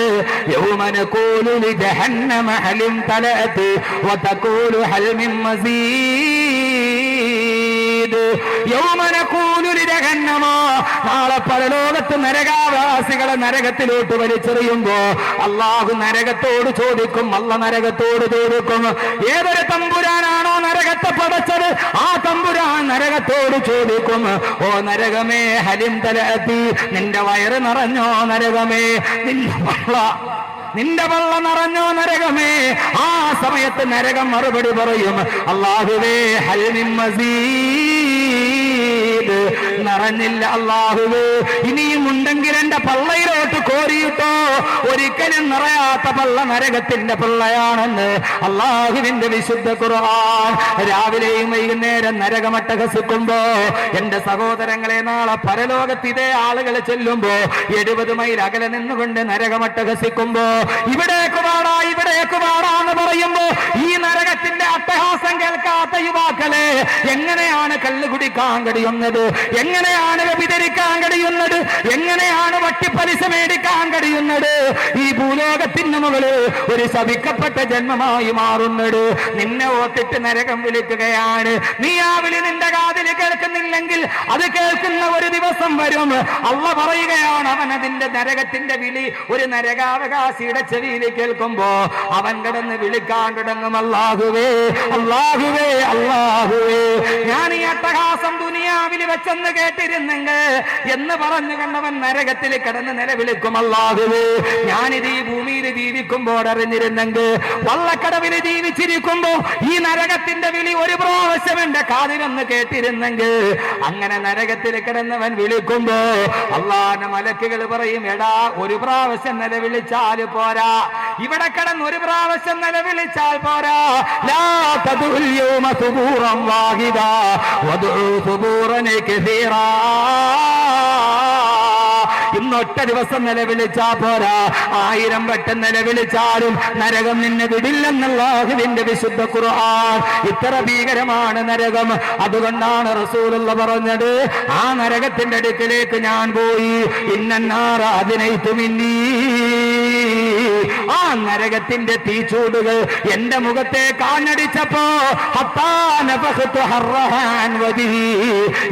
യൗമ നഖൂലു ലിജഹന്നമ ഹലിം തലഅത് വതഖൂലു ഹൽ മിൻ മസീദ്. യൗമ നഖൂലു ജഹന്നമോ, നാളെ പരലോകത്ത് നരകാവാസികളെ നരകത്തിലോട്ട് വലിച്ചെറിയുമ്പോ അള്ളാഹു നരകത്തോട് ചോദിക്കും, അല്ല നരകത്തോട് ചോദിക്കും, ഏതൊരു തമ്പുരാനാണോ നരകത്തെ പടച്ചത് ആ തമ്പുരാൻ നരകത്തോട് ചോദിക്കും, ഓ നരകമേ ഹലിം തലഅതി, നിന്റെ വയറ് നിറഞ്ഞോ നരകമേ, നിന്റെ വള്ള നിറഞ്ഞോ നരകമേ. ആ സമയത്ത് നരകം മറുപടി പറയും, അല്ലാഹുവേ ഹൽ മിൻ മസീദ്, നിറഞ്ഞില്ല അല്ലാഹുവേ, ഇനിയും ഉണ്ടെങ്കിൽ എന്റെ പള്ളയിലോട്ട് കോരിയിട്ടോ. ഒരിക്കലും നിറയാത്ത പള്ള നരകത്തിന്റെ പള്ളയാണെന്ന് അല്ലാഹുവിന്റെ വിശുദ്ധ ഖുർആൻ. രാവിലെയും വൈകുന്നേരം നരകമട്ടഹസിക്കുമ്പോ എന്റെ സഹോദരങ്ങളെ, നാളെ പരലോകത്ത് ഇതേ ആളുകൾ ചെല്ലുമ്പോ 70 മൈൽ അകലെ നിന്നുകൊണ്ട് നരകമട്ടഹസിക്കുമ്പോ ഇവിടേക്ക് വാടാ ഇവിടേക്ക് വാടാ എന്ന് പറയുമ്പോ ഈ നരകത്തിന്റെ അട്ടഹാസം കേൾക്കാത്ത യുവാക്കളെ, എങ്ങനെയാണ് കള്ളു കുടിക്കാൻ കഴിയുന്നത്, എങ്ങനെയാണ് വ്യഭിചരിക്കാൻ കഴിയുന്നത്, എങ്ങനെയാണ് വട്ടിപ്പലിശ മേടിക്കാൻ കഴിയുന്നത്? ഈ ഭൂലോകത്തിന് മുകളിൽ ഒരു ശപിക്കപ്പെട്ട ജന്മമായി മാറുന്നത്. നിന്നെ ഓർത്തിട്ട് നരകം വിളിക്കുകയാണ്. നീ ആ വിളി നിന്റെ കാതിൽ കേൾക്കുന്നില്ലെങ്കിൽ അത് കേൾക്കുന്ന ഒരു ദിവസം വരും. അള്ളാഹ് പറയുകയാണ്, അവൻ അതിന്റെ നരകത്തിന്റെ വിളി ഒരു നരകാവകാശിയുടെ ചെവിയിൽ കേൾക്കുമ്പോ അവൻ കിടന്ന് വിളിക്കാൻ തുടങ്ങും, അല്ലാഹുവേ അല്ലാഹുവേ അല്ലാഹുവേ, ഞാൻ ഈ അട്ടഹാസം ദുനിയാവിൽ വെച്ചെന്ന് കേട്ടിരുന്നെങ്കിൽ എന്ന് പറഞ്ഞു കണ്ടവൻ നരകത്തിൽ കിടന്ന് നിലവിളിക്കും, അല്ലാഹുവേ ഞാനിത് ഈ ഭൂമിയിൽ ജീവിക്കുമ്പോൾ അറിഞ്ഞിരുന്നെങ്കിൽ, വള്ളക്കടവിൽ ജീവിച്ചിരിക്കുമ്പോ ഈ നരകത്തിന്റെ വിളി ഒരു പ്രാവശ്യം എന്റെ കാതിലൊന്ന് കേട്ടിരുന്നെങ്കിൽ. അങ്ങനെ നരകത്തിൽ കിടന്നവൻ വിളിക്കുമ്പോ അള്ളാന്റെ മലക്കുകൾ പറയും, എടാ ഒരു പ്രാവശ്യം നിലവിളിച്ചാൽ പോരാ, ഇവിടെ കിടന്ന് ഒരു പ്രാവശ്യം നിലവിളിച്ചാൽ പോരാ. ലാ തദുൽ യൗമ സുബൂറൻ വാഹിദാ വദഉ സുബൂറൻ കസീറാ, ഇന്നൊറ്റ ദിവസം നിലവിളിച്ചാ പോരാ, 1000 വട്ടം നിലവിളിച്ചാലും നരകം നിന്നെ വിടില്ലെന്നുള്ളാഹുവിന്റെ വിശുദ്ധ ഖുർആൻ. ഇത്ര ഭീകരമാണ് നരകം. അതുകൊണ്ടാണ് റസൂലുള്ള പറഞ്ഞത്, ആ നരകത്തിന്റെ അടുക്കിലേക്ക് ഞാൻ പോയി, ഇന്നന്നാറ അതിനൈത്തുമിന്നീ, ആ നരകത്തിന്റെ തീച്ചൂടുകൾ എന്റെ മുഖത്തെ കാഞ്ഞടിച്ചപ്പോ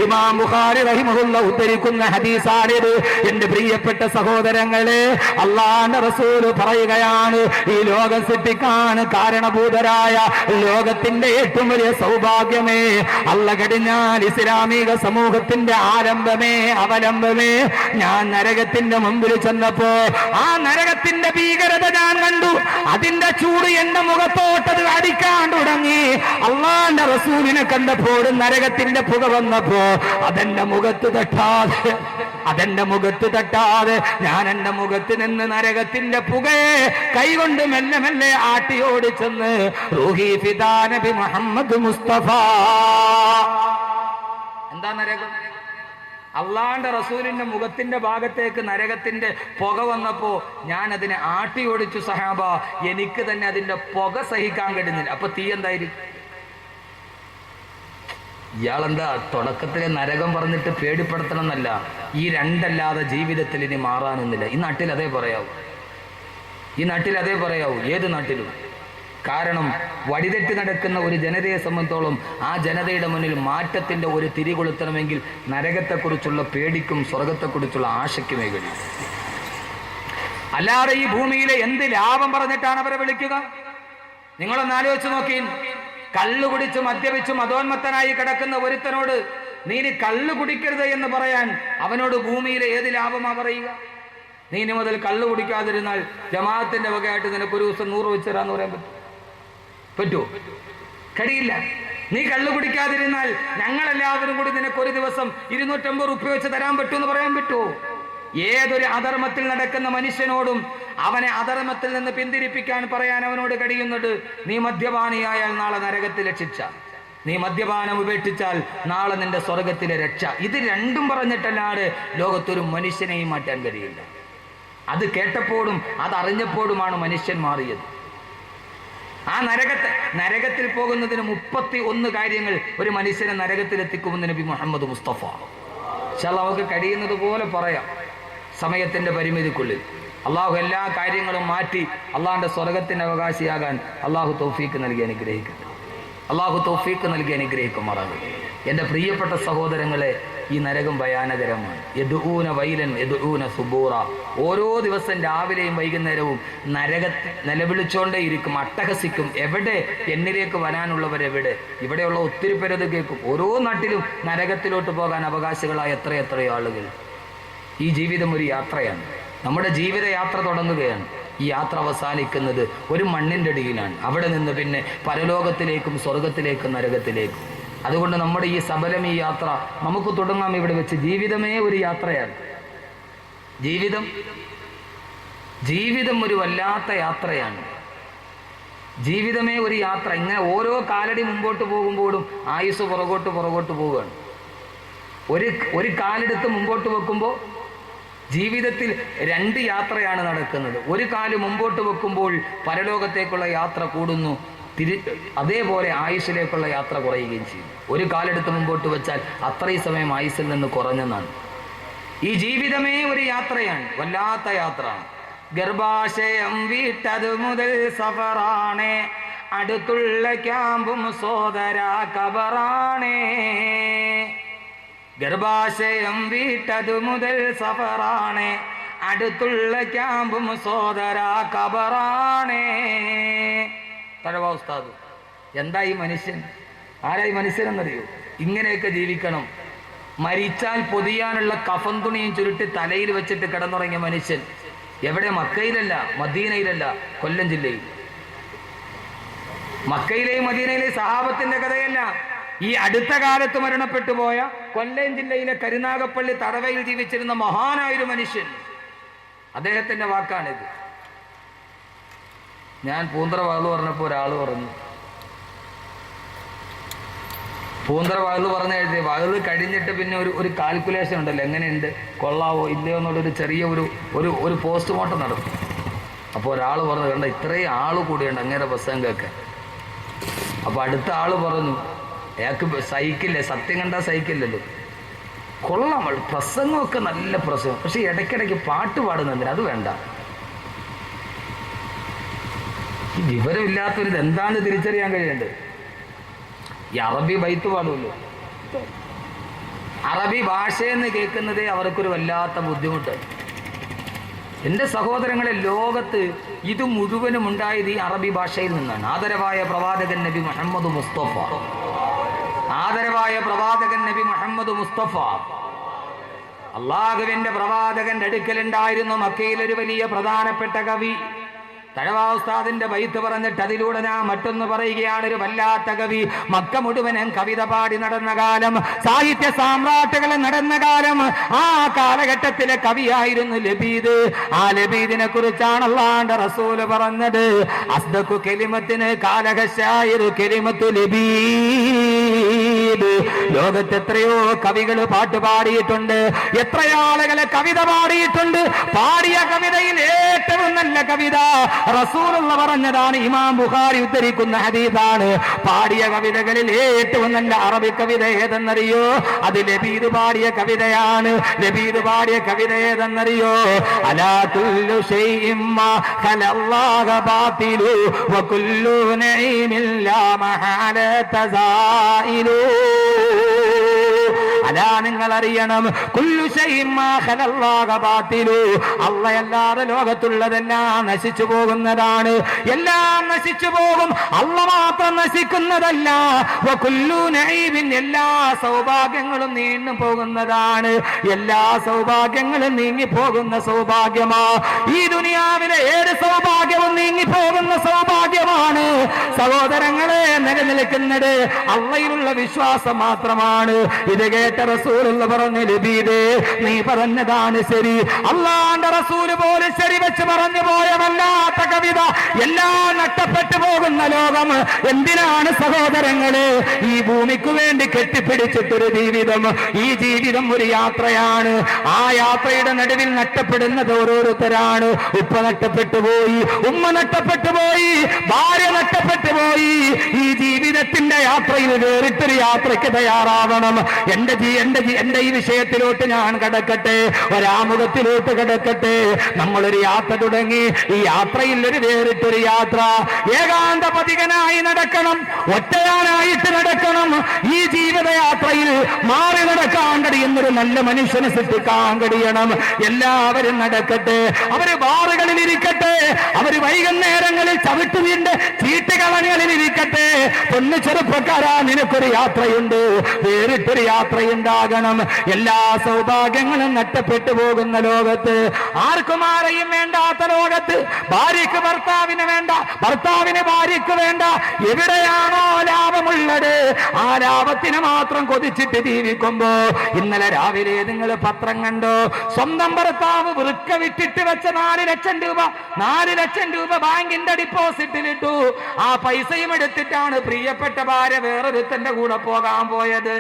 ഇമാം ബുഖാരി റഹിമഹുല്ലാഹ് ഉദ്ധരിക്കുന്ന ഹദീസാണിത്. എന്റെ പ്രിയപ്പെട്ട സഹോദരങ്ങളെ, അല്ലാഹുവിന്റെ റസൂൽ പറയുകയാണ്, ഈ ലോകം സൃഷ്ടിക്കാൻ കാരണഭൂതരായ ലോകത്തിന്റെ ഏറ്റവും വലിയ സൗഭാഗ്യമേ, അല്ല കഴിഞ്ഞാൽ ഇസ്ലാമിക സമൂഹത്തിന്റെ ആരംഭമേ അവലംബമേ, ഞാൻ നരകത്തിന്റെ മുമ്പിൽ ചെന്നപ്പോ ആ നരകത്തിന്റെ ഭീകരത ഞാൻ കണ്ടു. അതിന്റെ ചൂട് എന്റെ മുഖത്തോട്ടത് അടിക്കാൻ തുടങ്ങി. അല്ലാഹുവിന്റെ റസൂലിനെ കണ്ടപ്പോൾ നരകത്തിന്റെ പുക വന്നപ്പോ അതെന്റെ മുഖത്ത് തട്ടാതെ ഞാൻ എന്റെ മുഖത്ത് നിന്ന് നരകത്തിന്റെ പുകയെ കൈകൊണ്ട് മെല്ലെ മെല്ലെ ആട്ടി ഓടിച്ചെന്ന് റൂഹി ഫിദാ നബി മുഹമ്മദ് മുസ്തഫ. എന്താ നരകം? അള്ളാന്റെ റസൂലിന്റെ മുഖത്തിന്റെ ഭാഗത്തേക്ക് നരകത്തിന്റെ പുക വന്നപ്പോ ഞാൻ അതിനെ ആട്ടി ഓടിച്ചു സഹാബ. എനിക്ക് തന്നെ അതിന്റെ പുക സഹിക്കാൻ കഴിയുന്നില്ല. അപ്പൊ തീ എന്തായിരിക്കും? ഇയാളെന്താ തുടക്കത്തിലെ നരകം പറഞ്ഞിട്ട് പേടിപ്പെടുത്തണം എന്നല്ല, ഈ രണ്ടല്ലാതെ ജീവിതത്തിൽ ഇനി മാറാനൊന്നുമില്ല. ഈ നാട്ടിൽ അതേ പറയാവൂ, ഏത് നാട്ടിലും. കാരണം വഴിതെറ്റി നടക്കുന്ന ഒരു ജനതയെ സംബന്ധിച്ചോളം ആ ജനതയുടെ മുന്നിൽ മാറ്റത്തിന്റെ ഒരു തിരി കൊളുത്തണമെങ്കിൽ നരകത്തെക്കുറിച്ചുള്ള പേടിക്കും സ്വർഗത്തെക്കുറിച്ചുള്ള ആശയ്ക്കുമേ കഴിയും. അല്ലാതെ ഈ ഭൂമിയിലെ എന്ത് ലാഭം പറഞ്ഞിട്ടാണ് അവരെ വിളിക്കുക? നിങ്ങളൊന്ന് ആലോചിച്ച് നോക്കി. കള്ളു കുടിച്ച് മദ്യപിച്ച് മതോന്മത്തനായി കിടക്കുന്ന ഒരുത്തനോട് നീ ഇനി കള്ളു കുടിക്കരുത് എന്ന് പറയാൻ അവനോട് ഭൂമിയിലെ ഏത് ലാഭമാ പറയുക? നീ ഇനി മുതൽ കള്ളു കുടിക്കാതിരുന്നാൽ ജമാഅത്തിന്റെ വകയായിട്ട് നിനക്ക് ഒരു ദിവസം 100 വെച്ച് തരാന്ന് പറയാൻ പറ്റുമോ? കഴിയില്ല. നീ കള്ളു കുടിക്കാതിരുന്നാൽ ഞങ്ങളെല്ലാവരും കൂടി നിനക്ക് ഒരു ദിവസം 250 റുപ്യ വെച്ച് തരാൻ പറ്റുമെന്ന് പറയാൻ പറ്റുമോ? ഏതൊരു അധർമ്മത്തിൽ നടക്കുന്ന മനുഷ്യനോടും അവനെ അധർമ്മത്തിൽ നിന്ന് പിന്തിരിപ്പിക്കാൻ പറയാൻ അവനോട് കഴിയുന്നത്, നീ മദ്യപാനിയായാൽ നാളെ നരകത്തിലെ ശിക്ഷ, നീ മദ്യപാനം ഉപേക്ഷിച്ചാൽ നാളെ നിന്റെ സ്വർഗത്തിലെ രക്ഷ. ഇത് രണ്ടും പറഞ്ഞിട്ടല്ലാതെ ലോകത്തൊരു മനുഷ്യനെയും മാറ്റാൻ കഴിയില്ല. അത് കേട്ടപ്പോഴും അതറിഞ്ഞപ്പോഴുമാണ് മനുഷ്യൻ മാറിയത്. ആ നരകത്തിൽ പോകുന്നതിന് 31 കാര്യങ്ങൾ ഒരു മനുഷ്യനെ നരകത്തിലെത്തിക്കുമെന്ന് നബി മുഹമ്മദ് മുസ്തഫ. നമുക്ക് കഴിയുന്നത് പോലെ പറയാം സമയത്തിന്റെ പരിമിതിക്കുള്ളിൽ. അള്ളാഹു എല്ലാ കാര്യങ്ങളും മാറ്റി അള്ളാഹിന്റെ സ്വർഗത്തിന്റെ അവകാശിയാകാൻ അള്ളാഹു തൗഫീക്ക് നൽകി അനുഗ്രഹിക്കട്ടെ. അള്ളാഹു തൗഫീക്ക് നൽകി അനുഗ്രഹിക്കുമാറാകട്ടെ. എൻ്റെ പ്രിയപ്പെട്ട സഹോദരങ്ങളെ, ഈ നരകം ഭയാനകരമാണ്. യദ്ഊന വൈലൻ യദ്ഊന സുബൂറ. ഓരോ ദിവസം രാവിലെയും വൈകുന്നേരവും നരകത്തിൽ നിലവിളിച്ചോണ്ടേയിരിക്കും, അട്ടഹസിക്കും. എവിടെ എന്നിലേക്ക് വരാനുള്ളവരെവിടെ? ഇവിടെയുള്ള ഒത്തിരി പേരത് കേൾക്കും. ഓരോ നാട്ടിലും നരകത്തിലോട്ട് പോകാൻ അവകാശികളായ എത്രയെത്രയോ ആളുകൾ. ഈ ജീവിതം ഒരു യാത്രയാണ്. നമ്മുടെ ജീവിതയാത്ര തുടങ്ങുകയാണ്. ഈ യാത്ര അവസാനിക്കുന്നത് ഒരു മണ്ണിൻ്റെ അടിയിലാണ്. അവിടെ നിന്ന് പിന്നെ പരലോകത്തിലേക്കും സ്വർഗത്തിലേക്കും നരകത്തിലേക്കും. അതുകൊണ്ട് നമ്മുടെ ഈ സബലം, ഈ യാത്ര നമുക്ക് തുടങ്ങാം ഇവിടെ വെച്ച്. ജീവിതമേ ഒരു യാത്രയാണ്. ജീവിതം ഒരു വല്ലാത്ത യാത്രയാണ്. ജീവിതമേ ഒരു യാത്ര. ഇങ്ങനെ ഓരോ കാലടി മുമ്പോട്ട് പോകുമ്പോഴും ആയുസ് പുറകോട്ട് പോവുകയാണ്. ഒരു കാലെടുത്ത് മുമ്പോട്ട് വെക്കുമ്പോൾ ജീവിതത്തിൽ 2 യാത്രയാണ് നടക്കുന്നത്. ഒരു കാല് മുമ്പോട്ട് വെക്കുമ്പോൾ പരലോകത്തേക്കുള്ള യാത്ര കൂടുന്നു, അതേപോലെ ആയുസ്സിലേക്കുള്ള യാത്ര കുറയുകയും ചെയ്യും. ഒരു കാലെടുത്ത് മുമ്പോട്ട് വെച്ചാൽ അത്രയും സമയം ആയുസ്സിൽ നിന്ന് കുറഞ്ഞെന്നാണ്. ഈ ജീവിതമേ ഒരു യാത്രയാണ്, വല്ലാത്ത യാത്ര. ഗർഭാശയം വീട്ടതു മുതൽ സഫറാണേ, അടുത്തുള്ള ക്യാമ്പും സോദര കബറാണേ. ഗർഭാശയം വീട്ടതു മുതൽ സഫറാണേ, അടുത്തുള്ള ക്യാമ്പും സോദര കബറാണേ. തഴവാ ഉസ്താദ്, എന്താ ഈ മനുഷ്യൻ? ആരായി മനുഷ്യനെന്നറിയോ? ഇങ്ങനെയൊക്കെ ജീവിക്കണം. മരിച്ചാൽ പൊതിയാനുള്ള കഫൻ തുണിയും ചുരുട്ടി തലയിൽ വെച്ചിട്ട് കിടന്നുറങ്ങിയ മനുഷ്യൻ എവിടെ? മക്കയിലല്ല, മദീനയിലല്ല, കൊല്ലം ജില്ലയിൽ. മക്കയിലെയും മദീനയിലെയും സഹാബത്തിന്റെ കഥയല്ല. ഈ അടുത്ത കാലത്ത് മരണപ്പെട്ടു പോയ കൊല്ലം ജില്ലയിലെ കരുനാഗപ്പള്ളി തടവയിൽ ജീവിച്ചിരുന്ന മഹാനായൊരു മനുഷ്യൻ, അദ്ദേഹത്തിന്റെ വാക്കാണിത്. ഞാൻ പൂന്തറ വാള് പറഞ്ഞപ്പോൾ ഒരാൾ പറഞ്ഞു, പൂന്തറ വാള് പറഞ്ഞ എഴുതി വാള് കഴിഞ്ഞിട്ട് പിന്നെ ഒരു കാൽക്കുലേഷൻ ഉണ്ടല്ലോ, എങ്ങനെയുണ്ട്, കൊള്ളാവോ ഇല്ലയോ എന്നുള്ളൊരു ചെറിയ ഒരു പോസ്റ്റ്മോർട്ടം നടത്തും. അപ്പോൾ ഒരാൾ പറഞ്ഞു, കണ്ട ഇത്രയും ആള് കൂടിയുണ്ട് അങ്ങേരെ പ്രസംഗം കേൾക്കാൻ. അപ്പോൾ അടുത്ത ആള് പറഞ്ഞു, അയാൾക്ക് സഹിക്കില്ലേ, സത്യം കണ്ടാൽ സഹിക്കില്ലല്ലോ. കൊള്ളാം, പ്രസംഗമൊക്കെ നല്ല പ്രസംഗം, പക്ഷെ ഇടയ്ക്കിടയ്ക്ക് പാട്ട് പാടുന്നതിന് അത് വേണ്ട. ഈ വിവരമില്ലാത്തൊരിത് എന്താണ് തിരിച്ചറിയാൻ കഴിയേണ്ടത്? ഈ അറബി ബൈത്ത് പാടുമല്ലോ. അറബി ഭാഷയെന്ന് കേൾക്കുന്നതേ അവർക്കൊരു വല്ലാത്ത ബുദ്ധിമുട്ടാണ്. എൻ്റെ സഹോദരങ്ങളെ, ലോകത്ത് ഇത് മുഴുവനും ഉണ്ടായത് ഈ അറബി ഭാഷയിൽ നിന്നാണ്. ആദരവായ പ്രവാചകൻ നബി മുഹമ്മദ് മുസ്തഫ, ആദരവായ പ്രവാചകൻ നബി മുഹമ്മദ് മുസ്തഫ, അള്ളാഹുവിന്റെ പ്രവാചകന്റെ അടുക്കലുണ്ടായിരുന്നു മക്കയിലൊരു വലിയ പ്രധാനപ്പെട്ട കവി. തഴവാ ഉസ്താദിന്റെ ബൈത്ത് പറഞ്ഞിട്ട് അതിലൂടെ ഞാൻ മറ്റൊന്ന് പറയുകയാണ്. ഒരു വല്ലാത്ത കവി. മക്ക മുഴുവനും കവിത പാടി നടന്ന കാലം, സാഹിത്യ സാമ്രാട്ടുകൾ നടന്ന കാലം. ആ കാലഘട്ടത്തിലെ കവിയായിരുന്നു ലബീദ്. ആ ലബീദിനെ കുറിച്ചാണ് അല്ലാഹുവിന്റെ റസൂൽ പറഞ്ഞത്, അസ്ദഖു കലിമത്തിന് കാലക ശായിറു കലിമത്തു ലബീദ്. ലോകത്ത് എത്രയോ കവികൾ പാട്ട് പാടിയിട്ടുണ്ട്, എത്രയാളുകളെ കവിത പാടിയിട്ടുണ്ട്. പാടിയ കവിതയിൽ ഏറ്റവും നല്ല കവിത റസൂലുള്ള പറഞ്ഞതാണ്. ഇമാം ബുഖാരി ഉദ്ധരിക്കുന്ന ഹദീസാണ്. പാടിയ കവിതകളിൽ ഏറ്റവും നല്ല അറബി കവിത ഏതെന്നറിയോ? അത് ലബീദ് പാടിയ കവിതയാണ്. ലബീദ് പാടിയ കവിത ഏതെന്നറിയോ? അലാ കുല്ലു ശൈഇൻ മാ ഖലല്ലാഹു ബാതിലു വകുല്ലു നഈമിൻ ലാ മഹാലത സായിലു. അലാ, നിങ്ങൾ അറിയണം, കുല്ലു ശൈഇൻ മാ ഖലല്ലാഹു ബാതിലു, അല്ലാഹുവല്ലാതെ ലോകത്തുള്ളതെല്ലാം നശിച്ചു പോകുന്നതാണ്. എല്ലാം നശിച്ചു പോകും, അല്ലാഹു മാത്രം നശിക്കുന്നതല്ല. വകുല്ലു നഈമിൻ, എല്ലാ സൗഭാഗ്യങ്ങളും നീണ്ടു പോകുന്നതാണ്. എല്ലാ സൗഭാഗ്യങ്ങളും നീങ്ങി പോകുന്ന സൗഭാഗ്യമാ ഈ ദുനിയാവിലെ ഏത് സൗഭാഗ്യവും നീങ്ങി പോകുന്ന സൗഭാഗ്യമാണ്. സഹോദരങ്ങളെ, നിലനിൽക്കുന്നത് അല്ലാഹുവിലുള്ള വിശ്വാസം മാത്രമാണ്. ഇത് കേട്ട റസൂലുള്ള പറഞ്ഞു, ലബീദേ, നീ പറഞ്ഞതാണ് ശരി. അല്ലാഹുവിന്റെ റസൂൽ പോലും ശരി വെച്ച് പറഞ്ഞു പോയ വല്ലാത്ത കവിത. എല്ലാം നഷ്ടപ്പെട്ടു പോകുന്ന ലോകം എന്തിനാണ് സഹോദരങ്ങളെ ഈ ഭൂമിക്ക് വേണ്ടി കെട്ടിപ്പിടിച്ചിട്ടൊരു ജീവിതം? ഈ ജീവിതം ഒരു യാത്രയാണ്. ആ യാത്രയുടെ നടുവിൽ നഷ്ടപ്പെടുന്നത് ഓരോരുത്തരാണ്. ഉപ്പ നഷ്ടപ്പെട്ടു പോയി, ഉമ്മ നഷ്ടപ്പെട്ടു പോയി, ഭാര്യ നഷ്ടപ്പെട്ടു പോയി. ഈ ജീവിതത്തിൽ ജീവിതത്തിന്റെ യാത്രയിൽ വേറിട്ടൊരു യാത്രയ്ക്ക് തയ്യാറാവണം. എന്റെ ഈ വിഷയത്തിലോട്ട് ഞാൻ കടക്കട്ടെ, ഒരാമുഖത്തിലോട്ട് കടക്കട്ടെ. നമ്മളൊരു യാത്ര തുടങ്ങി. ഈ യാത്രയിൽ ഒരു വേറിട്ടൊരു യാത്ര. ഏകാന്ത പതികനായി നടക്കണം, ഒറ്റയാനായിട്ട് നടക്കണം. ഈ ജീവിതയാത്രയിൽ മാറി നടക്കാൻ കഴിയുന്നൊരു നല്ല മനുഷ്യനെ സൃഷ്ടിക്കാൻ കഴിയണം. എല്ലാവരും നടക്കട്ടെ. അവര് ബാറുകളിൽ ഇരിക്കട്ടെ, അവര് വൈകുന്നേരങ്ങളിൽ ചവിട്ടുവീണ്ട് ചീട്ടുകളങ്ങളിൽ ഇരിക്കട്ടെ. പൊന്നു ചെറുപ്പക്കാരാ, നിനക്കൊരു യാത്രയുണ്ട്, വേറിട്ടൊരു യാത്രയുണ്ടാകണം. എല്ലാ സൗഭാഗ്യങ്ങളും നഷ്ടപ്പെട്ടു പോകുന്ന ലോകത്ത്, ആർക്കും ആരെയും വേണ്ടാത്ത ലോകത്ത്, ഭാര്യയ്ക്ക് ഭർത്താവിന് വേണ്ട, ഭർത്താവിന് ഭാര്യയ്ക്ക് വേണ്ട, എവിടെയാണോ ലാഭമുള്ളത് ആ ലാഭത്തിന് മാത്രം കൊതിച്ചിട്ട് ജീവിക്കുമ്പോ, ഇന്നലെ രാവിലെ നിങ്ങൾ പത്രം കണ്ടോ? സ്വന്തം ഭർത്താവ് വൃക്ക വിറ്റിട്ട് വെച്ച 4 ലക്ഷം രൂപ ബാങ്കിന്റെ ഡിപ്പോസിറ്റിലിട്ടു. ആ പൈസയും എടുത്തിട്ടാണ് പ്രിയപ്പെട്ട ഭാര്യ വേറൊരുത്തന്റെ കൂടെ പോകാൻ പോയത്.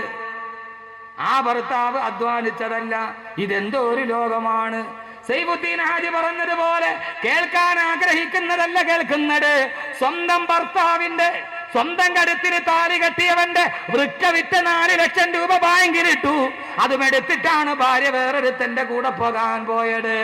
ആ ഭർത്താവ് അധ്വാനിച്ചതല്ല. ഇതെന്തോ ഒരു ലോകമാണ്. സൈഫുദ്ദീൻ ഹാജി പറഞ്ഞതുപോലെ, കേൾക്കാൻ ആഗ്രഹിക്കുന്നതല്ല കേൾക്കുന്നത്. സ്വന്തം ഭർത്താവിന്റെ സ്വന്തം കരുത്തിന് താലി കെട്ടിയവന്റെ വൃക്ക വിറ്റ 4 ലക്ഷം രൂപ ബാങ്കിലിട്ടു. അതും എടുത്തിട്ടാണ് ഭാര്യ വേറൊരുത്തന്റെ കൂടെ പോകാൻ പോയത്.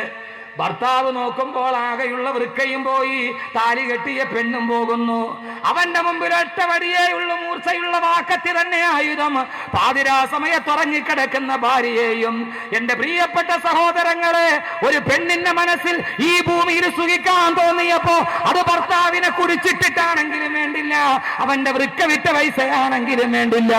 ഭർത്താവ് നോക്കുമ്പോൾ ആകെയുള്ള വൃക്കയും പോയി, താലി കെട്ടിയ പെണ്ണും പോകുന്നു. അവന്റെ മുമ്പിൽ ഒറ്റ വടിയേ ഉള്ളു, മൂർച്ചയുള്ള വാക്കത്തി തന്നെ ആയുധം. പാതിരാ സമയത്തുറങ്ങിക്കിടക്കുന്ന ഭാര്യയെയും. എന്റെ പ്രിയപ്പെട്ട സഹോദരങ്ങളെ, ഒരു പെണ്ണിന്റെ മനസ്സിൽ ഈ ഭൂമിയിൽ സുഖിക്കാൻ തോന്നിയപ്പോ അത് ഭർത്താവിനെ കുടിച്ചിട്ടിട്ടാണെങ്കിലും വേണ്ടില്ല, അവന്റെ വൃക്ക വിറ്റ പൈസയാണെങ്കിലും വേണ്ടില്ല,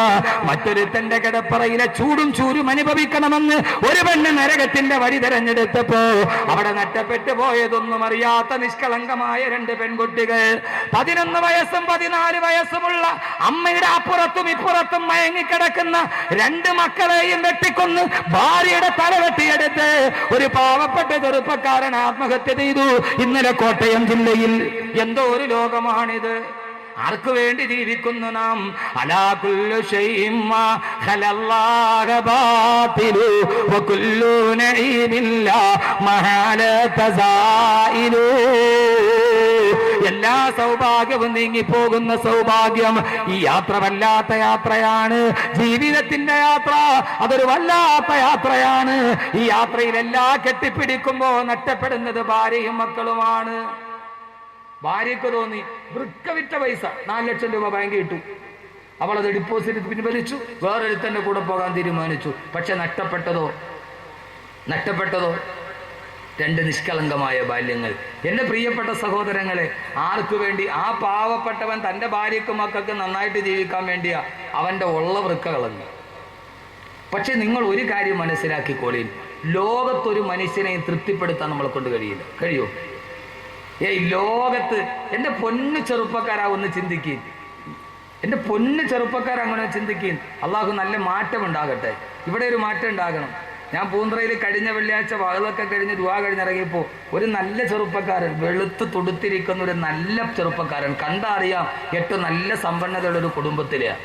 മറ്റൊരുത്തന്റെ കിടപ്പറയിലെ ചൂടും ചൂരും അനുഭവിക്കണമെന്ന് ഒരു പെണ്ണ് നരകത്തിന്റെ വഴി തെരഞ്ഞെടുത്തപ്പോ അവിടെ നഷ്ടപ്പെട്ടു പോയതൊന്നും അറിയാത്ത നിഷ്കളങ്കമായ 2 പെൺകുട്ടികൾ, 11 വയസ്സും 14 വയസ്സുമുള്ള അമ്മയുടെ അപ്പുറത്തും ഇപ്പുറത്തും മയങ്ങിക്കിടക്കുന്ന 2 മക്കളെയും വെട്ടിക്കൊന്ന് ഭാര്യയുടെ തല വെട്ടിയെടുത്ത് ഒരു പാവപ്പെട്ട ചെറുപ്പക്കാരൻ ആത്മഹത്യ ചെയ്തു. ഇന്നലെ കോട്ടയം ജില്ലയിൽ. എന്തോ ഒരു ലോകമാണിത്. ആർക്കു വേണ്ടി ജീവിക്കുന്നു നാം? അലാ കുല്ലു ശൈഇൻ മാ ഖലല്ലാഹ ബാതിലു വകുല്ലു നഈമില്ലാ മഹാലത സായിലു. എല്ലാ സൗഭാഗ്യവും നീങ്ങിപ്പോകുന്ന സൗഭാഗ്യം. ഈ യാത്ര വല്ലാത്ത യാത്രയാണ്. ജീവിതത്തിന്റെ യാത്ര അതൊരു വല്ലാത്ത യാത്രയാണ്. ഈ യാത്രയിൽ എല്ലാം കെട്ടിപ്പിടിക്കുമ്പോ നഷ്ടപ്പെടുന്നത് ഭാര്യയും മക്കളുമാണ്. ഭാര്യയ്ക്ക് തോന്നി വൃക്ക വിറ്റ പൈസ 4 ലക്ഷം രൂപ ബാങ്കിൽ ഇട്ടു, അവളത് ഡിപ്പോസിറ്റ് പിൻവലിച്ചു, വേറൊരുത്തന്റെ കൂടെ പോകാൻ തീരുമാനിച്ചു. പക്ഷെ നഷ്ടപ്പെട്ടതോ 2 നിഷ്കളങ്കമായ ബാല്യങ്ങൾ. എന്റെ പ്രിയപ്പെട്ട സഹോദരങ്ങളെ, ആർക്കു വേണ്ടി? ആ പാവപ്പെട്ടവൻ തന്റെ ഭാര്യയ്ക്കും മക്കൾക്ക് നന്നായിട്ട് ജീവിക്കാൻ വേണ്ടിയാ അവന്റെ ഉള്ള വൃക്ക കളഞ്ഞു. പക്ഷെ നിങ്ങൾ ഒരു കാര്യം മനസ്സിലാക്കിക്കോളീൻ, ലോകത്തൊരു മനുഷ്യനെയും തൃപ്തിപ്പെടുത്താൻ നമ്മളെ കൊണ്ട് കഴിയോ? ലോകത്ത് എൻ്റെ പൊന്നു ചെറുപ്പക്കാരാ ഒന്ന് ചിന്തിക്കുകയും, എൻ്റെ പൊന്നു ചെറുപ്പക്കാർ അങ്ങനെ ചിന്തിക്കുകയും. അള്ളാഹു നല്ല മാറ്റം ഉണ്ടാകട്ടെ. ഇവിടെ ഒരു മാറ്റം ഉണ്ടാകണം. ഞാൻ പൂന്തറയിൽ കഴിഞ്ഞ വെള്ളിയാഴ്ച വകളൊക്കെ കഴിഞ്ഞ് ദുആ കഴിഞ്ഞിറങ്ങിയപ്പോൾ ഒരു നല്ല ചെറുപ്പക്കാരൻ, വെളുത്ത് തുടുത്തിരിക്കുന്ന ഒരു നല്ല ചെറുപ്പക്കാരൻ, കണ്ടറിയാം ഏറ്റവും നല്ല സമ്പന്നതയുള്ളൊരു കുടുംബത്തിലെയാണ്.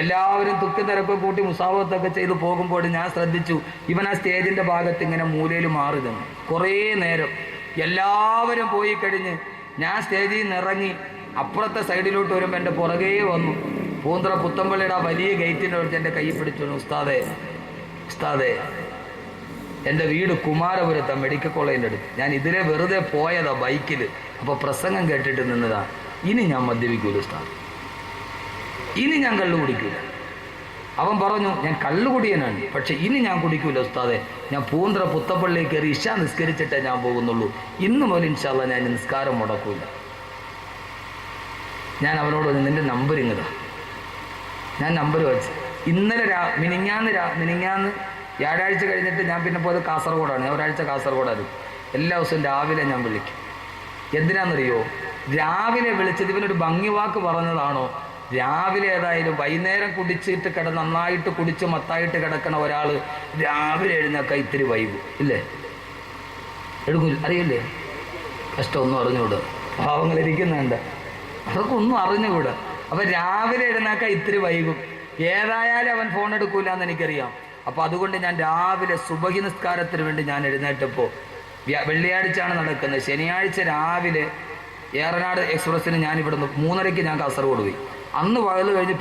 എല്ലാവരും തുക്കി തിരക്കൊക്കെ കൂട്ടി മുസാവത്തൊക്കെ ചെയ്ത് പോകുമ്പോൾ ഞാൻ ശ്രദ്ധിച്ചു, ഇവൻ ആ സ്റ്റേജിൻ്റെ ഭാഗത്ത് ഇങ്ങനെ മൂലയിൽ മാറി നിന്നു കുറേ നേരം. എല്ലാവരും പോയി കഴിഞ്ഞ് ഞാൻ സ്റ്റേജിൽ നിന്ന് ഇറങ്ങി അപ്പുറത്തെ സൈഡിലോട്ട് വരുമ്പോൾ എൻ്റെ പുറകേ വന്നു. പൂന്തറ പുത്തമ്പള്ളിയുടെ ആ വലിയ ഗേറ്റിൻ്റെ അടുത്ത് എൻ്റെ കൈ പിടിച്ചു, ഉസ്താദേ എൻ്റെ വീട് കുമാരപുരത്താണ്, മെഡിക്കൽ കോളേജിൻ്റെ അടുത്ത്. ഞാൻ ഇതിലെ വെറുതെ പോയതാ ബൈക്കിൽ. അപ്പോൾ പ്രസംഗം കേട്ടിട്ട് നിന്നതാ. ഇനി ഞാൻ മദ്യപിക്കൂല ഉസ്താദ്, ഇനി ഞാൻ കള്ളു കുടിക്കൂല. അവൻ പറഞ്ഞു, ഞാൻ കള്ളുകുടിയനാണ്, പക്ഷെ ഇനി ഞാൻ കുടിക്കൂല ഉസ്താദെ. ഞാൻ പൂന്തറ പുത്തപ്പള്ളിയിൽ കയറി ഇശ നിസ്കരിച്ചിട്ടേ ഞാൻ പോകുന്നുള്ളൂ. ഇന്ന് മുതൽ ഇൻഷാ അല്ലാഹ് ഞാൻ നിസ്കാരം മുടക്കൂല. ഞാൻ അവനോട് നിന്റെ നമ്പർ ഇങ്ങതാ. ഞാൻ നമ്പർ വെച്ച് ഇന്നലെ മിനിങ്ങാന്ന് വ്യാഴാഴ്ച കഴിഞ്ഞിട്ട് ഞാൻ പിന്നെ പോയത് കാസർഗോഡാണ്. ഞാൻ ഒരാഴ്ച കാസർഗോഡായിരുന്നു. എല്ലാ ദിവസവും രാവിലെ ഞാൻ വിളിക്കും. എന്തിനാണെന്നറിയോ? രാവിലെ വിളിച്ചത് ഇവനൊരു ഭംഗി വാക്ക് പറഞ്ഞതാണോ? രാവിലെ ഏതായാലും വൈകുന്നേരം കുടിച്ചിട്ട് നന്നായിട്ട് കുടിച്ച് മത്തായിട്ട് കിടക്കണ ഒരാൾ രാവിലെ എഴുന്നേക്കാൻ ഇത്തിരി വൈകും ഇല്ലേ? അറിയില്ലേ? കഷ്ടമൊന്നും അറിഞ്ഞുകൂടാ. പാവങ്ങളിരിക്കുന്നുണ്ട്, അതൊക്കെ ഒന്നും അറിഞ്ഞുകൂടാ. അപ്പം രാവിലെ എഴുന്നേക്കാൻ ഇത്തിരി വൈകും. ഏതായാലും അവൻ ഫോൺ എടുക്കൂല എന്ന് എനിക്കറിയാം. അപ്പോൾ അതുകൊണ്ട് ഞാൻ രാവിലെ സുബഹി നിസ്കാരത്തിന് വേണ്ടി ഞാൻ എഴുന്നേറ്റപ്പോൾ, വെള്ളിയാഴ്ചയാണ് നടക്കുന്നത്, ശനിയാഴ്ച രാവിലെ ഏറനാട് എക്സ്പ്രസ്സിന് ഞാൻ ഇവിടുന്ന് 3:30 ഞാൻ കാസർഗോഡ് പോയി. അന്ന് വയൽ കഴിഞ്ഞ്